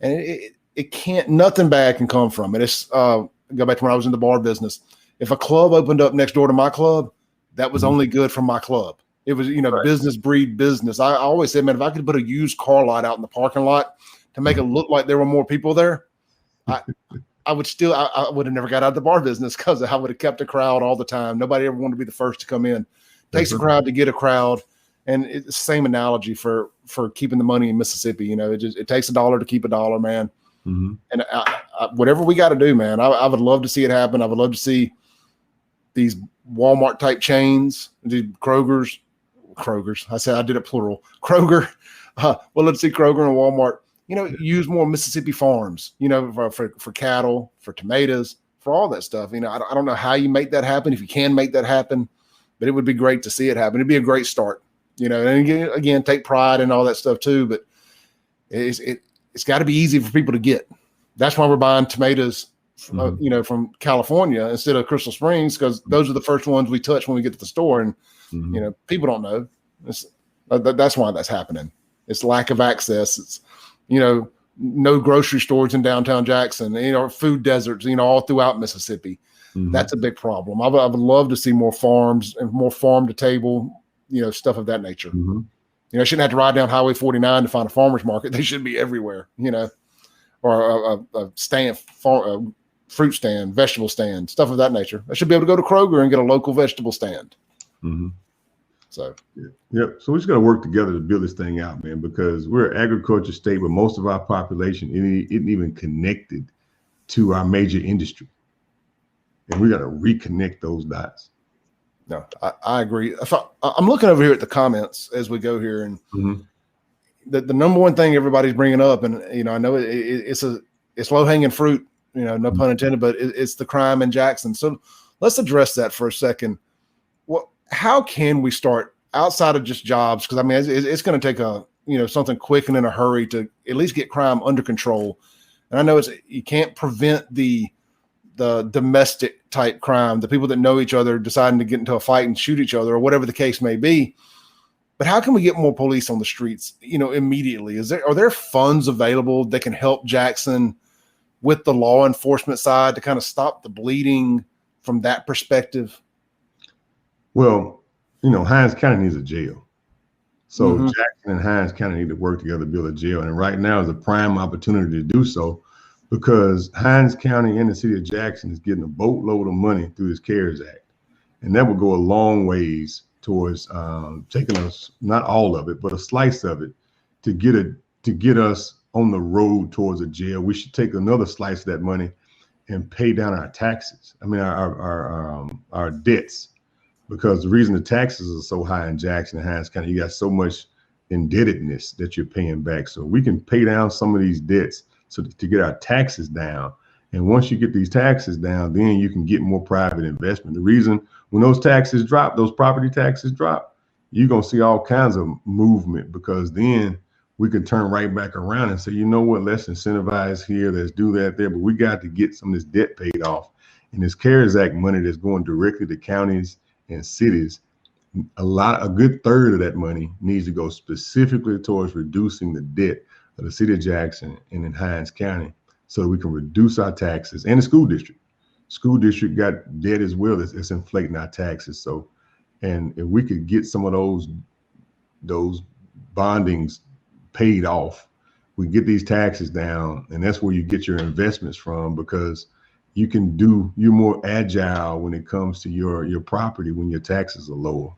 And it can't, nothing bad can come from it. It's go back to when I was in the bar business. If a club opened up next door to my club, that was only good for my club. It was, right. Business breed business. I always said, man, if I could put a used car lot out in the parking lot to make it look like there were more people there, I would have never got out of the bar business because I would have kept a crowd all the time. Nobody ever wanted to be the first to come in. It takes a crowd to get a crowd. And it's the same analogy for keeping the money in Mississippi. It takes $1 to keep $1, man. Mm-hmm. And whatever we got to do, man, I would love to see it happen. I would love to see these Walmart type chains, these Kroger's. I said I did it plural. Kroger. Well, let's see Kroger and Walmart. Use more Mississippi farms. For cattle, for tomatoes, for all that stuff. I don't know how you make that happen. If you can make that happen, but it would be great to see it happen. It'd be a great start. And again, take pride and all that stuff too. But it's got to be easy for people to get. That's why we're buying tomatoes, from California instead of Crystal Springs, because those are the first ones we touch when we get to the store. And people don't know. That's why that's happening. It's lack of access. It's no grocery stores in downtown Jackson. Food deserts. All throughout Mississippi. Mm-hmm. That's a big problem. I would love to see more farms and more farm to table. Stuff of that nature. Mm-hmm. I shouldn't have to ride down Highway 49 to find a farmer's market. They should be everywhere, or a stand, a fruit stand, vegetable stand, stuff of that nature. I should be able to go to Kroger and get a local vegetable stand. Mm-hmm. So, yep. So we just got to work together to build this thing out, man, because we're an agriculture state, but most of our population isn't even connected to our major industry. And we got to reconnect those dots. No, I agree. I'm looking over here at the comments as we go here, and the number one thing everybody's bringing up, and I know it's low hanging fruit, no pun intended, but it's the crime in Jackson. So let's address that for a second. How can we start outside of just jobs? Because it's going to take something quick and in a hurry to at least get crime under control. And I know you can't prevent the domestic type crime, the people that know each other deciding to get into a fight and shoot each other or whatever the case may be. But how can we get more police on the streets, immediately? Are there funds available that can help Jackson with the law enforcement side to kind of stop the bleeding from that perspective? Well, Hinds County needs a jail. So Jackson and Hinds County need to work together to build a jail. And right now is a prime opportunity to do so, because Hinds County and the city of Jackson is getting a boatload of money through this CARES Act. And that would go a long ways towards taking us, not all of it, but a slice of it to get us on the road towards a jail. We should take another slice of that money and pay down our taxes. Our debts, because the reason the taxes are so high in Jackson and Hinds County, you got so much indebtedness that you're paying back. So we can pay down some of these debts to get our taxes down. And once you get these taxes down, then you can get more private investment. The reason when those taxes drop, those property taxes drop, you're going to see all kinds of movement, because then we can turn right back around and say, let's incentivize here, let's do that there. But we got to get some of this debt paid off. And this CARES Act money that's going directly to counties and cities, a good third of that money needs to go specifically towards reducing the debt of the city of Jackson and in Hinds County, so that we can reduce our taxes. And the school district got debt as well. It's inflating our taxes. So, and if we could get some of those bondings paid off, we get these taxes down, and that's where you get your investments from, because you're more agile when it comes to your property when your taxes are lower.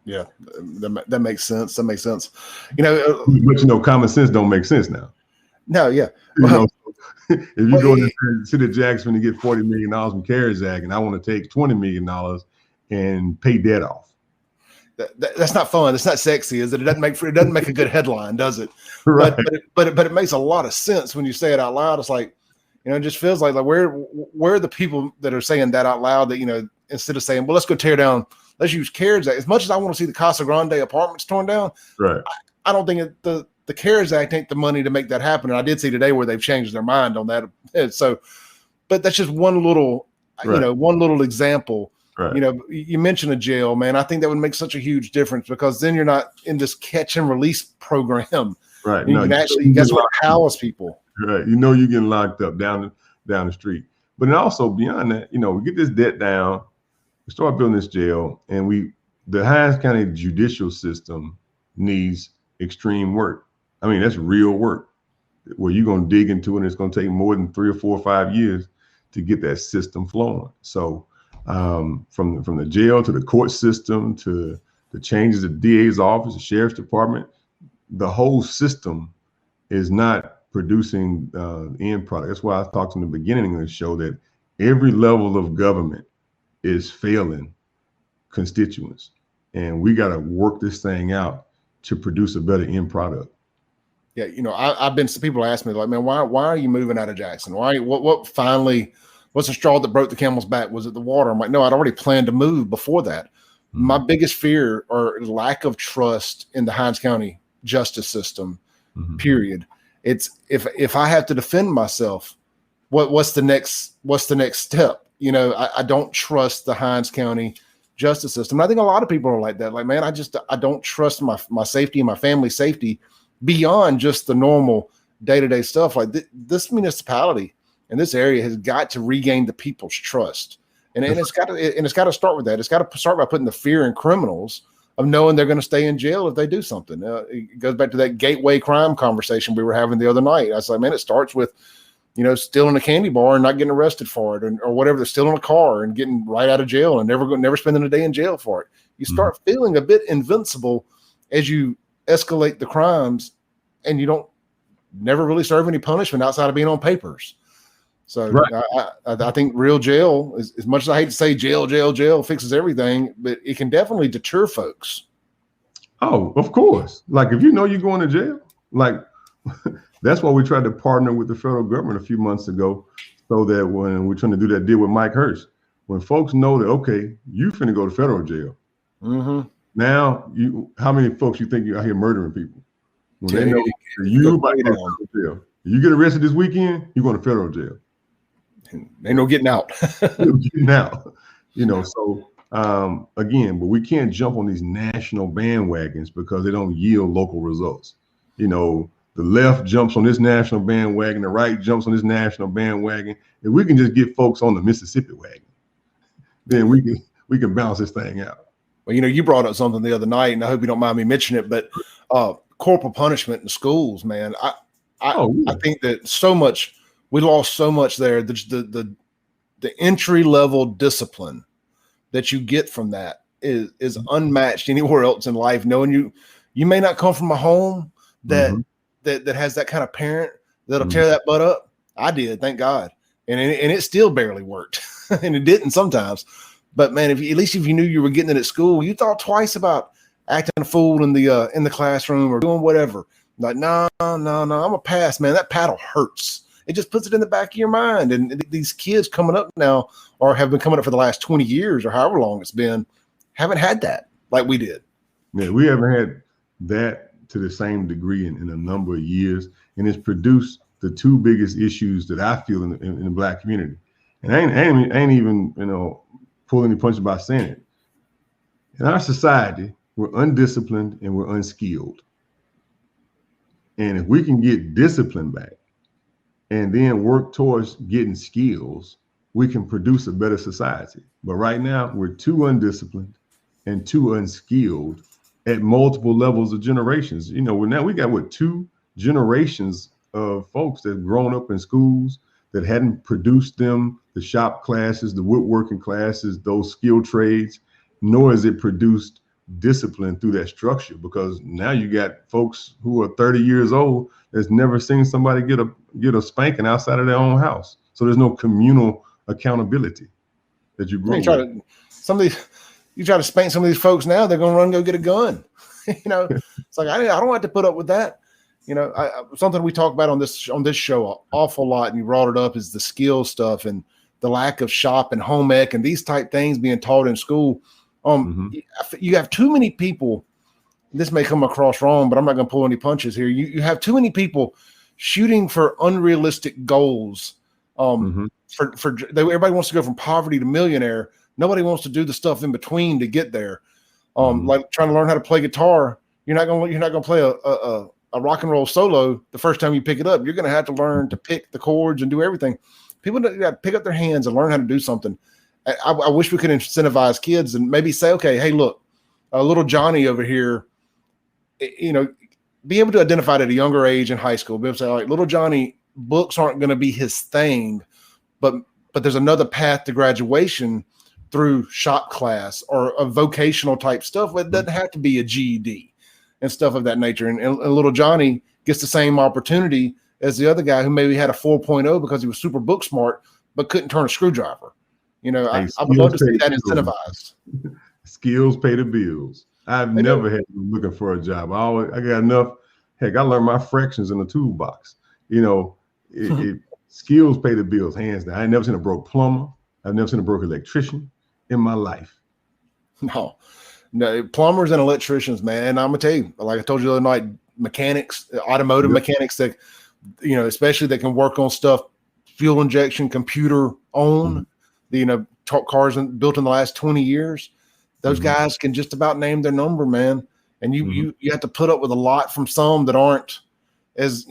Yeah, that makes sense. That makes sense. But common sense don't make sense now. No, yeah. If you go to the city of Jackson and get $40 million from CARES Act, and I want to take $20 million and pay debt off. That's not fun. It's not sexy, is it? It doesn't make a good headline, does it? Right. But it makes a lot of sense when you say it out loud. It's like, it just feels like where are the people that are saying that out loud, that, instead of saying, well, let's go tear down, let's use CARES Act. As much as I want to see the Casa Grande apartments torn down, right? I don't think the CARES Act ain't the money to make that happen. And I did see today where they've changed their mind on that. So, but that's just one little, one little example. Right. You mentioned a jail, man. I think that would make such a huge difference, because then you're not in this catch and release program. Right. You can actually, that's what house people. Right. You're getting locked up down the street. But then also beyond that, we get this debt down, we start building this jail, and the Hinds County judicial system needs extreme work. I mean, that's real work where you're going to dig into it, and it's going to take more than 3 or 4 or 5 years to get that system flowing. So from the jail to the court system to the changes of DA's office, the sheriff's department, the whole system is not producing the end product. That's why I talked in the beginning of the show that every level of government is failing constituents, and we got to work this thing out to produce a better end product. Yeah, I've been. People ask me like, man, why are you moving out of Jackson? What's the straw that broke the camel's back? Was it the water? I'm like, no, I'd already planned to move before that. Mm-hmm. My biggest fear or lack of trust in the Hinds County justice system, period. It's if I have to defend myself, what's the next step? I don't trust the Hinds County justice system. I think a lot of people are like that. Like, man, I don't trust my safety and my family's safety beyond just the normal day-to-day stuff. Like this municipality and this area has got to regain the people's trust. And it's got to start with that. It's got to start by putting the fear in criminals of knowing they're going to stay in jail if they do something. It goes back to that gateway crime conversation we were having the other night. I was like, man, it starts with, stealing a candy bar and not getting arrested for it, or whatever. They're stealing a car and getting right out of jail and never spending a day in jail for it. You start feeling a bit invincible as you escalate the crimes, and you don't never really serve any punishment outside of being on papers. So right. I think real jail, as much as I hate to say jail fixes everything, but it can definitely deter folks. Oh, of course. Like if you're going to jail, like that's why we tried to partner with the federal government a few months ago, so that when we're trying to do that deal with Mike Hurst, when folks know that, okay, you finna go to federal jail. Mm-hmm. Now, how many folks you think you're out here murdering people? When they know you about to go to federal jail. You get arrested this weekend, you're going to federal jail. Ain't no getting out. Getting out. So again, but we can't jump on these national bandwagons because they don't yield local results. The left jumps on this national bandwagon, the right jumps on this national bandwagon. If we can just get folks on the Mississippi wagon, then we can balance this thing out. Well, you brought up something the other night, and I hope you don't mind me mentioning it, but corporal punishment in schools, man. I think that we lost so much there. The entry level discipline that you get from that is unmatched anywhere else in life. Knowing you may not come from a home that has that kind of parent that'll tear that butt up. I did, thank God, and it still barely worked, and it didn't sometimes. But man, at least if you knew you were getting it at school, you thought twice about acting a fool in the classroom or doing whatever. Like, no, I'm a pass, man. That paddle hurts. It just puts it in the back of your mind. And these kids coming up now, or have been coming up for the last 20 years or however long it's been, haven't had that like we did. Yeah, we haven't had that to the same degree in a number of years. And it's produced the two biggest issues that I feel in the Black community. And I ain't even, pulling any punches by saying it. In our society, we're undisciplined and we're unskilled. And if we can get discipline back and then work towards getting skills, we can produce a better society. But right now, we're too undisciplined and too unskilled at multiple levels of generations. Now we got 2 generations of folks that have grown up in schools that hadn't produced them, the shop classes, the woodworking classes, those skill trades, nor has it produced discipline through that structure, because now you got folks who are 30 years old that's never seen somebody get a spanking outside of their own house. So there's no communal accountability that you grow with. You try to spank some of these folks now, they're gonna run and go get a gun. It's like I don't have to put up with that. Something we talk about on this show an awful lot, and you brought it up, is the skill stuff and the lack of shop and home ec and these type things being taught in school. You have too many people. This may come across wrong, but I'm not going to pull any punches here. You have too many people shooting for unrealistic goals. Everybody wants to go from poverty to millionaire. Nobody wants to do the stuff in between to get there. Like trying to learn how to play guitar. You're not going to play a rock and roll solo the first time you pick it up. You're going to have to learn to pick the chords and do everything. People got to pick up their hands and learn how to do something. I wish we could incentivize kids and maybe say, okay, hey, look, little Johnny over here, be able to identify it at a younger age in high school. Be able to say, all right, little Johnny, books aren't going to be his thing, but there's another path to graduation through shop class or a vocational type stuff. It doesn't have to be a GED and stuff of that nature. And little Johnny gets the same opportunity as the other guy who maybe had a 4.0 because he was super book smart, but couldn't turn a screwdriver. I would love to see that incentivized. Skills pay the bills. I've never had to be looking for a job. I got enough. Heck, I learned my fractions in the toolbox. Skills pay the bills, hands down. I ain't never seen a broke plumber. I've never seen a broke electrician in my life. No, plumbers and electricians, man. And I'm gonna tell you, like I told you the other night, mechanics, automotive mechanics that, especially that can work on stuff, fuel injection, computer own. Cars built in the last 20 years, those guys can just about name their number, man. And you have to put up with a lot from some that aren't as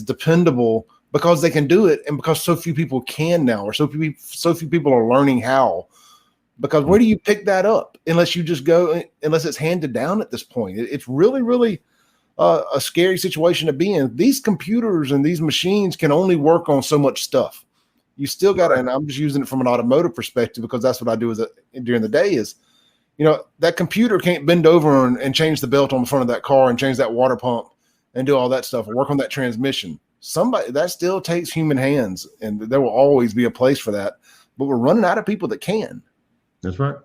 dependable, because they can do it and because so few people can now, or so few people are learning how. Because where do you pick that up unless it's handed down at this point? It's really, really a scary situation to be in. These computers and these machines can only work on so much stuff. You still got to, and I'm just using it from an automotive perspective because that's what I do during the day is, that computer can't bend over and change the belt on the front of that car and change that water pump and do all that stuff and work on that transmission. That still takes human hands, and there will always be a place for that, but we're running out of people that can. That's right.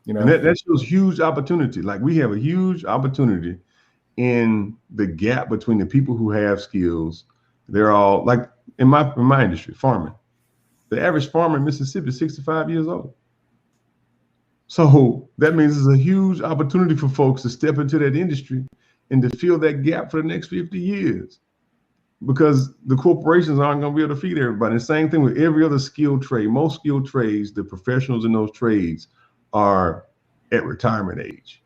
And that shows huge opportunity. Like, we have a huge opportunity in the gap between the people who have skills. They're all like, in my industry, farming. The average farmer in Mississippi is 65 years old. So that means there's a huge opportunity for folks to step into that industry and to fill that gap for the next 50 years, because the corporations aren't going to be able to feed everybody. The same thing with every other skilled trade. Most skilled trades, the professionals in those trades are at retirement age.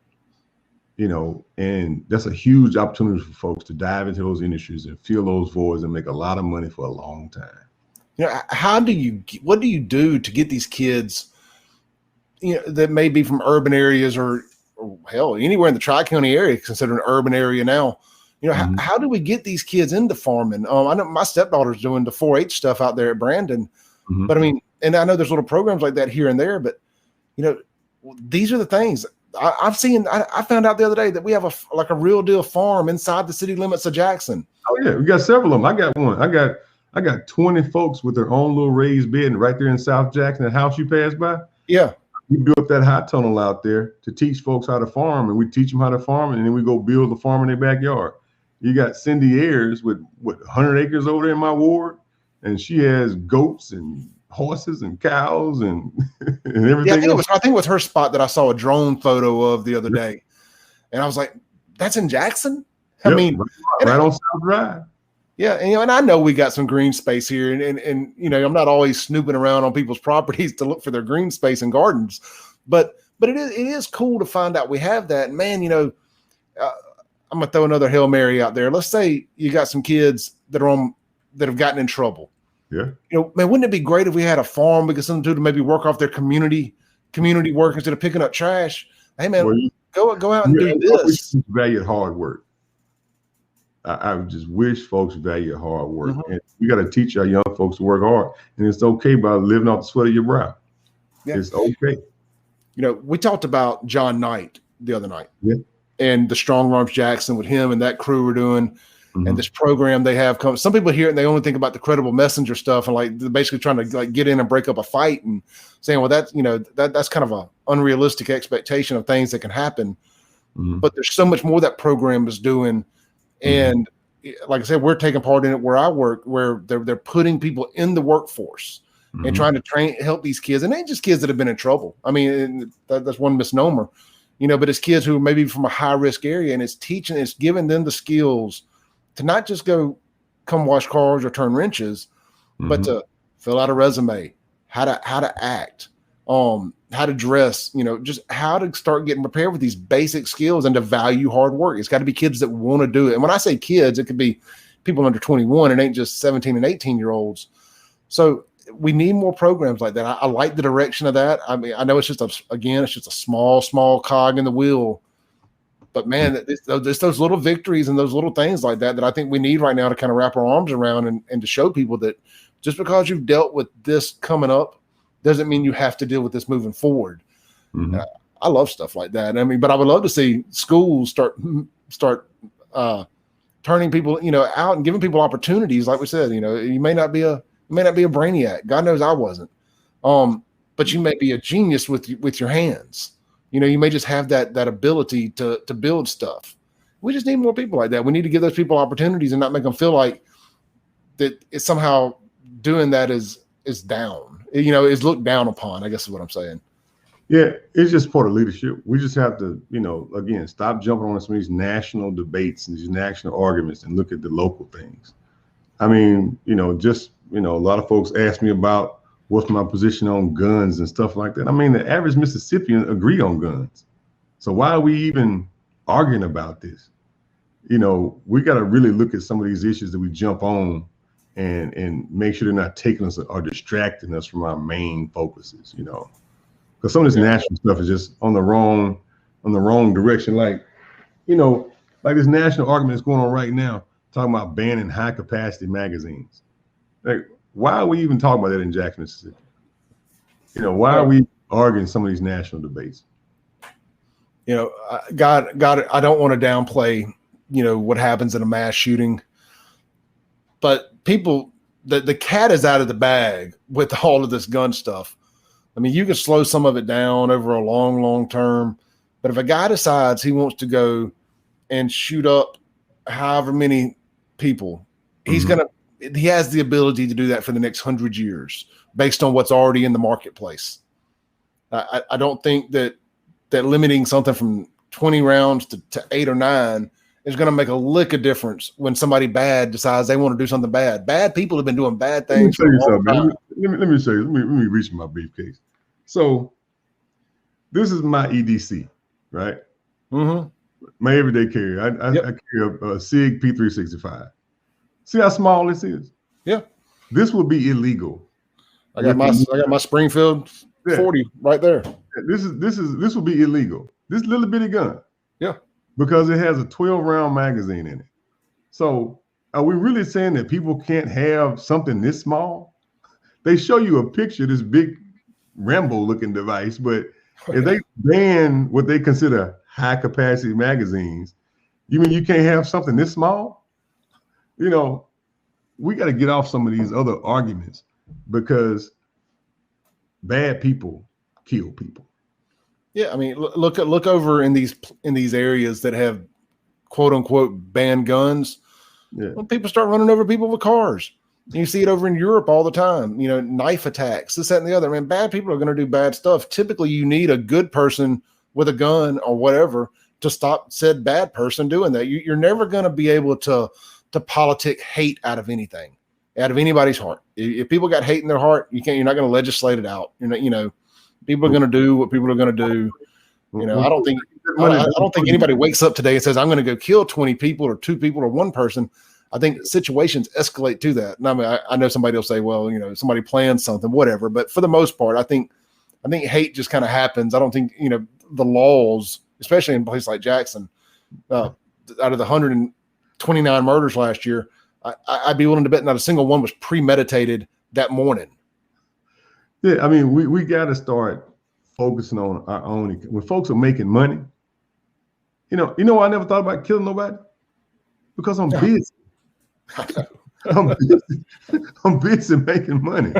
And that's a huge opportunity for folks to dive into those industries and fill those voids and make a lot of money for a long time. What do you do to get these kids, that may be from urban areas or hell, anywhere in the Tri-County area, considered an urban area now? How do we get these kids into farming? I know my stepdaughter's doing the 4-H stuff out there at Brandon, but and I know there's little programs like that here and there, but these are the things. I found out the other day that we have a real deal farm inside the city limits of Jackson. Oh yeah, we got several of them. I got one. I got 20 folks with their own little raised bed right there in South Jackson, the house you pass by. Yeah. We built that hot tunnel out there to teach folks how to farm, and we teach them how to farm, and then we go build the farm in their backyard. You got Cindy Ayers with 100 acres over there in my ward, and she has goats and horses and cows and everything. Yeah, I think it was her spot that I saw a drone photo of the other day, and I was like, "That's in Jackson." I mean, right on South Drive. Yeah, and I know we got some green space here, and I'm not always snooping around on people's properties to look for their green space and gardens, but it is cool to find out we have that. And man, I'm gonna throw another Hail Mary out there. Let's say you got some kids that have gotten in trouble. Yeah. Man, wouldn't it be great if we had a farm we could send them to maybe work off their community work instead of picking up trash? Hey man, go out and do this. Value hard work. I just wish folks value hard work. And we got to teach our young folks to work hard. And it's okay by living off the sweat of your brow. Yeah. It's okay. We talked about John Knight the other night and the Strong Arms Jackson with him and that crew were doing and this program they have come. Some people hear it and they only think about the credible messenger stuff and like they're basically trying to like get in and break up a fight and saying, well, that's, that's kind of an unrealistic expectation of things that can happen. But there's so much more that program is doing. And like I said, we're taking part in it where I work, where they're putting people in the workforce and trying to help these kids. And they ain't just kids that have been in trouble. I mean, that's one misnomer, but it's kids who are maybe from a high risk area, and it's giving them the skills to not just come wash cars or turn wrenches, but to fill out a resume, how to act, how to dress, just how to start getting prepared with these basic skills and to value hard work. It's got to be kids that want to do it. And when I say kids, it could be people under 21. It ain't just 17 and 18-year-olds. So we need more programs like that. I like the direction of that. I mean, I know it's just a small cog in the wheel, but man, it's those little victories and those little things like that I think we need right now to kind of wrap our arms around and to show people that just because you've dealt with this coming up doesn't mean you have to deal with this moving forward. I love stuff like that. I mean, but I would love to see schools start turning people, out and giving people opportunities. Like we said, you may not be a brainiac. God knows I wasn't. But you may be a genius with your hands. You may just have that ability to build stuff. We just need more people like that. We need to give those people opportunities and not make them feel like that it's somehow doing that is down. Is looked down upon, I guess is what I'm saying. Yeah, it's just part of leadership. We just have to, again, stop jumping on some of these national debates and these national arguments and look at the local things. I mean, a lot of folks ask me about what's my position on guns and stuff like that. I mean, the average Mississippian agree on guns. So why are we even arguing about this? We got to really look at some of these issues that we jump on and make sure they're not taking us or distracting us from our main focuses, because some of this national stuff is just on the wrong direction. Like this national argument that's going on right now, talking about banning high capacity magazines. Like, why are we even talking about that in Jackson, Mississippi? Why are we arguing some of these national debates? God, I don't want to downplay, what happens in a mass shooting. But people, the cat is out of the bag with all of this gun stuff. I mean, you can slow some of it down over a long, long term. But if a guy decides he wants to go and shoot up however many people, he has the ability to do that for the next 100 years based on what's already in the marketplace. I don't think that limiting something from 20 rounds to 8 or 9 is going to make a lick of difference when somebody bad decides they want to do something bad. Bad people have been doing bad things. Let me show you something. Let me show you. Let me reach my briefcase. So this is my EDC, right? My everyday carrier. I carry a SIG P365. See how small this is? Yeah. This would be illegal. I got my Springfield 40 right there. This would be illegal. This little bitty gun. Yeah. Because it has a 12-round magazine in it. So are we really saying that people can't have something this small? They show you a picture of this big Rambo-looking device, but if they ban what they consider high-capacity magazines, you mean you can't have something this small? We got to get off some of these other arguments because bad people kill people. Yeah, I mean, look over in these areas that have quote unquote banned guns. Yeah. When people start running over people with cars, you see it over in Europe all the time. Knife attacks, this, that, and the other. Man, bad people are going to do bad stuff. Typically, you need a good person with a gun or whatever to stop said bad person doing that. You're never going to be able to to politic hate out of anything, out of anybody's heart. If people got hate in their heart, you're not going to legislate it out. People are going to do what people are going to do. I don't think anybody wakes up today and says, I'm going to go kill 20 people or 2 people or 1 person. I think situations escalate to that. And I mean, I know somebody will say, well, somebody planned something, whatever. But for the most part, I think hate just kind of happens. I don't think, the laws, especially in places like Jackson, out of the 129 murders last year, I'd be willing to bet not a single one was premeditated that morning. Yeah, I mean, we got to start focusing on our own. When folks are making money, I never thought about killing nobody because I'm busy. I'm busy making money.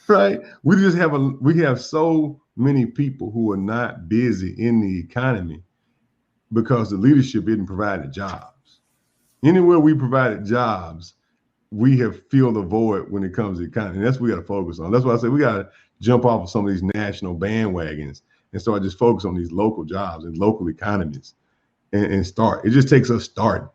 Right? We have so many people who are not busy in the economy because the leadership isn't providing jobs. Anywhere we provided jobs, we have filled the void when it comes to the economy. And that's what we got to focus on. That's why I say we got to jump off of some of these national bandwagons and start just focus on these local jobs and local economies and start. It just takes us starting,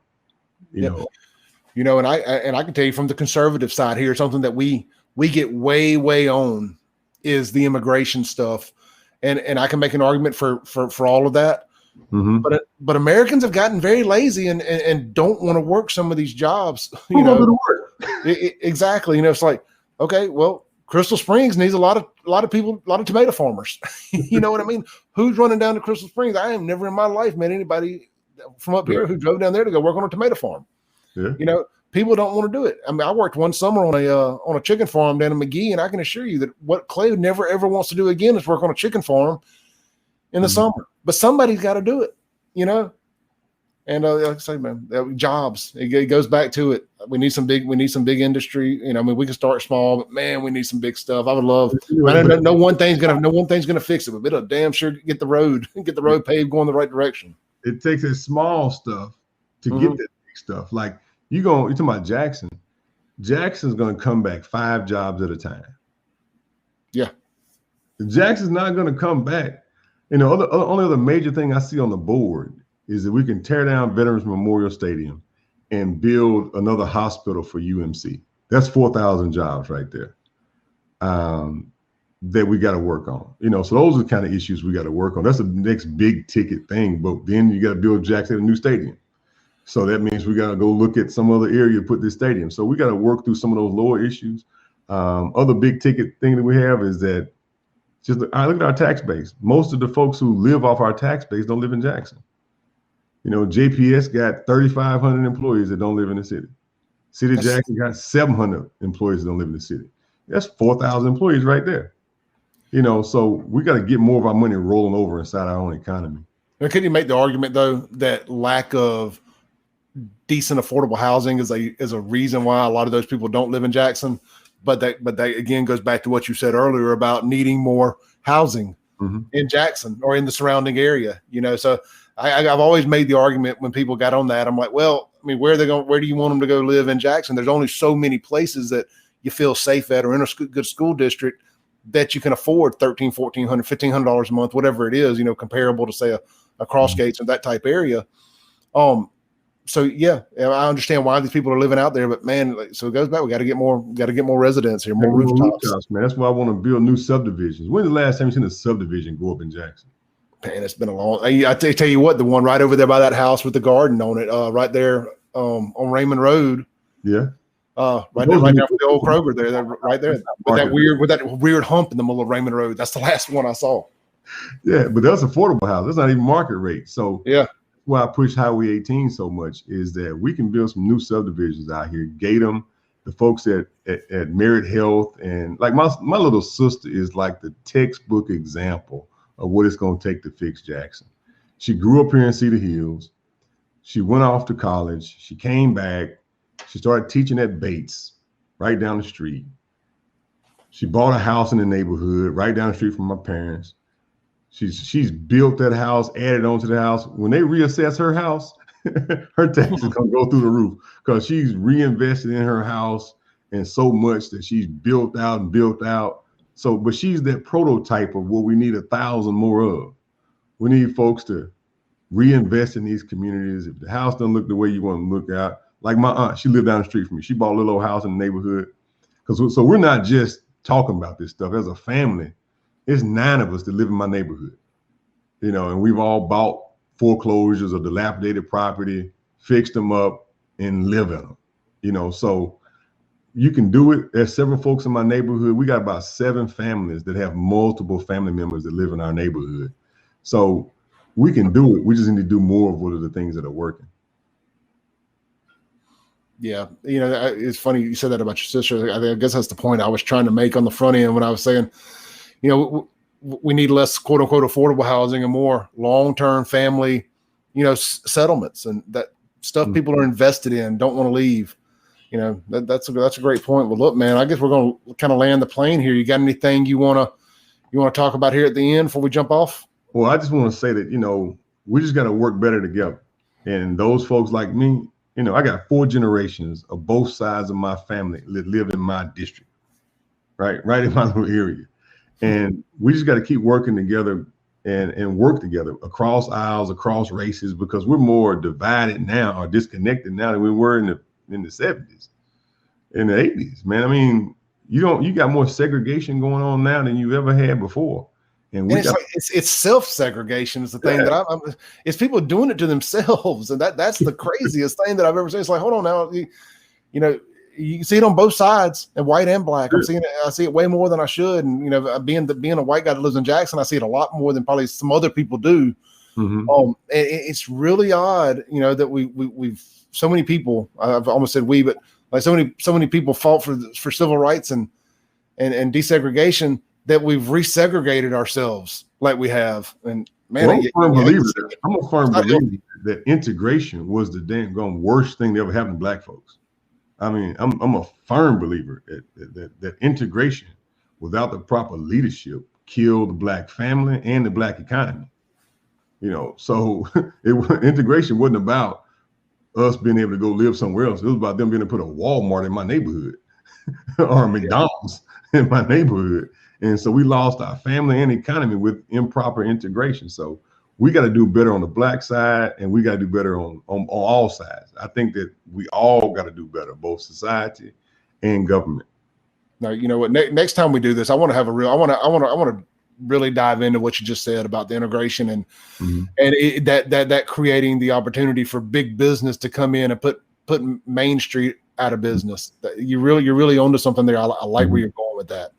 you know. And I can tell you from the conservative side here, something that we get way on is the immigration stuff. And I can make an argument for all of that. Mm-hmm. But Americans have gotten very lazy and don't want to work some of these jobs. Exactly. It's like, okay, well, Crystal Springs needs a lot of people, a lot of tomato farmers. You know what I mean? Who's running down to Crystal Springs? I have never in my life met anybody from up here who drove down there to go work on a tomato farm. Yeah. People don't want to do it. I mean, I worked one summer on a chicken farm down in McGee, and I can assure you that what Clay never ever wants to do again is work on a chicken farm in the summer. But somebody's got to do it, And like I say, man, jobs. It goes back to it. We need some big industry. We can start small, but man, we need some big stuff. I would love. No one thing's gonna fix it, but it'll damn sure get the road paved, going the right direction. It takes a small stuff to get that big stuff. Like you're talking about Jackson. Jackson's gonna come back 5 jobs at a time. Yeah, Jackson's not gonna come back. Only other major thing I see on the board is that we can tear down Veterans Memorial Stadium and build another hospital for UMC. That's 4,000 jobs right there that we got to work on. So those are the kind of issues we got to work on. That's the next big ticket thing. But then you got to build Jackson a new stadium. So that means we got to go look at some other area to put this stadium. So we got to work through some of those lower issues. Other big ticket thing that we have is that I look at our tax base. Most of the folks who live off our tax base don't live in Jackson. JPS got 3,500 employees that don't live in the city. City of Jackson got 700 employees that don't live in the city. That's 4,000 employees right there. So we got to get more of our money rolling over inside our own economy. Now, can you make the argument though that lack of decent affordable housing is a reason why a lot of those people don't live in Jackson? But that again goes back to what you said earlier about needing more housing in Jackson or in the surrounding area. So I've always made the argument when people got on that. I'm like, well, I mean, where do you want them to go live in Jackson? There's only so many places that you feel safe at or in a good school district that you can afford $1,300, $1,400, $1,500 a month, whatever it is, comparable to say a Crossgates and that type area. So yeah, I understand why these people are living out there, but man, so it goes back. We got to get more residents here, more rooftops. Man, that's why I want to build new subdivisions. When's the last time you seen a subdivision go up in Jackson? Man, it's been a long. I tell you what, the one right over there by that house with the garden on it, right there on Raymond Road. Yeah. Right there for the old Kroger there, right there, with that weird hump in the middle of Raymond Road. That's the last one I saw. Yeah, but that's affordable house. That's not even market rate. So yeah. Why I push Highway 18 so much is that we can build some new subdivisions out here. Gatum, the folks at Merit Health, and like my little sister is like the textbook example of what it's going to take to fix Jackson. She grew up here in Cedar Hills. She went off to college. She came back. She started teaching at Bates, right down the street. She bought a house in the neighborhood, right down the street from my parents. She's built that house, added on to the house. When they reassess her house, her taxes gonna go through the roof because she's reinvested in her house and so much that she's built out. So, but she's that prototype of what we need 1,000 more of. We need folks to reinvest in these communities. If the house doesn't look the way you want to look out, Like my aunt, she lived down the street from me. She bought a little old house in the neighborhood. So we're not just talking about this stuff. As a family, it's 9 of us that live in my neighborhood, and we've all bought foreclosures or dilapidated property, fixed them up, and live in them, so you can do it. There's several folks in my neighborhood. We got about 7 families that have multiple family members that live in our neighborhood. So we can do it. We just need to do more of what are the things that are working. Yeah. It's funny you said that about your sister. I guess that's the point I was trying to make on the front end when I was saying, we need less quote unquote affordable housing and more long-term family, settlements and that stuff people are invested in, don't want to leave. That's a great point. Well, look, man, I guess we're going to kind of land the plane here. You got anything you want to talk about here at the end before we jump off? Well, I just want to say that, we just got to work better together. And those folks like me, I got 4 generations of both sides of my family that live in my district, right in my little area. And we just got to keep working together and work together across aisles, across races, because we're more divided now or disconnected now than we were in the 70s, in the 80s, man. I mean, you got more segregation going on now than you've ever had before. And it's self-segregation is the thing that it's people doing it to themselves. And that's the craziest thing that I've ever seen. It's like, hold on now, you can see it on both sides, and white and black. I see it way more than I should. And being a white guy that lives in Jackson, I see it a lot more than probably some other people do. Mm-hmm. It's really odd, that we've so many people. I've almost said we, but like so many people fought for civil rights and desegregation that we've resegregated ourselves like we have. And man, I'm a firm believer that integration was the dang worst thing that ever happened to black folks. I mean, I'm a firm believer that integration without the proper leadership killed the black family and the black economy. So integration wasn't about us being able to go live somewhere else. It was about them being able to put a Walmart in my neighborhood or a McDonald's in my neighborhood. And so we lost our family and economy with improper integration. So we got to do better on the black side, and we got to do better on all sides. I think that we all got to do better, both society and government. Now, you know what? Next time we do this, I want to really dive into what you just said about the integration and that creating the opportunity for big business to come in and put Main Street out of business. You're really onto something there. I like where you're going with that.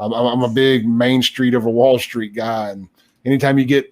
I'm a big Main Street over Wall Street guy, and anytime you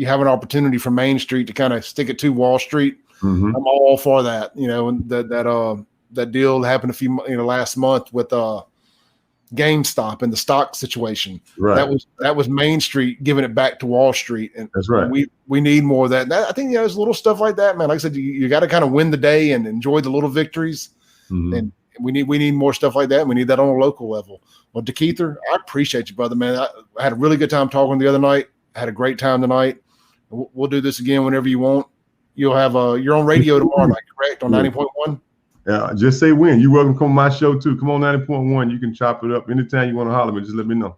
have an opportunity for Main Street to kind of stick it to Wall Street, I'm all for that. And that deal happened last month with GameStop and the stock situation. Right. That was Main Street giving it back to Wall Street, and that's right. We need more of that. I think there's little stuff like that, man. Like I said, you got to kind of win the day and enjoy the little victories, and we need more stuff like that. We need that on a local level. Well, DeKeither, I appreciate you, brother, man. I had a really good time talking the other night. I had a great time tonight. We'll do this again whenever you want. You'll have you're on radio tomorrow night, correct? On 90.1. Yeah, just say when. You're welcome to come on my show too. Come on 90.1. You can chop it up anytime you want to holler, but just let me know.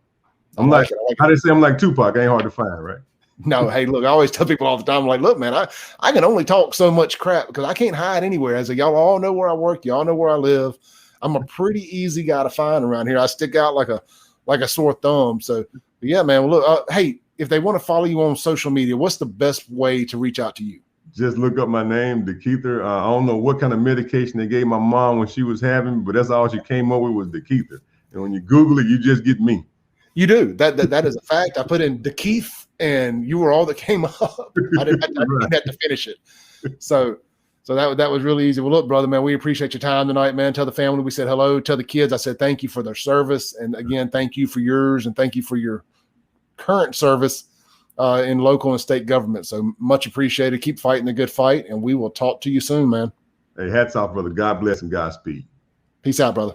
I'm like how they say I'm like Tupac. Ain't hard to find, right? No, hey, look, I always tell people all the time, I'm like, look, man, I can only talk so much crap because I can't hide anywhere. As y'all all know where I work, y'all know where I live. I'm a pretty easy guy to find around here. I stick out like a sore thumb. So yeah, man. Well, look, hey, if they want to follow you on social media, what's the best way to reach out to you? Just look up my name, DeKeither. I don't know what kind of medication they gave my mom when she was having, but that's all she came up with was DeKeither. And when you Google it, you just get me. You do. That is a fact. I put in DeKeith, and you were all that came up. I didn't have to finish it. So that was really easy. Well, look, brother, man, we appreciate your time tonight, man. Tell the family we said hello. Tell the kids I said thank you for their service. And again, thank you for yours, and thank you for your current service in local and state government. So much appreciated. Keep fighting the good fight, and we will talk to you soon, man. Hey, hats off, brother. God bless and Godspeed. Peace out, brother.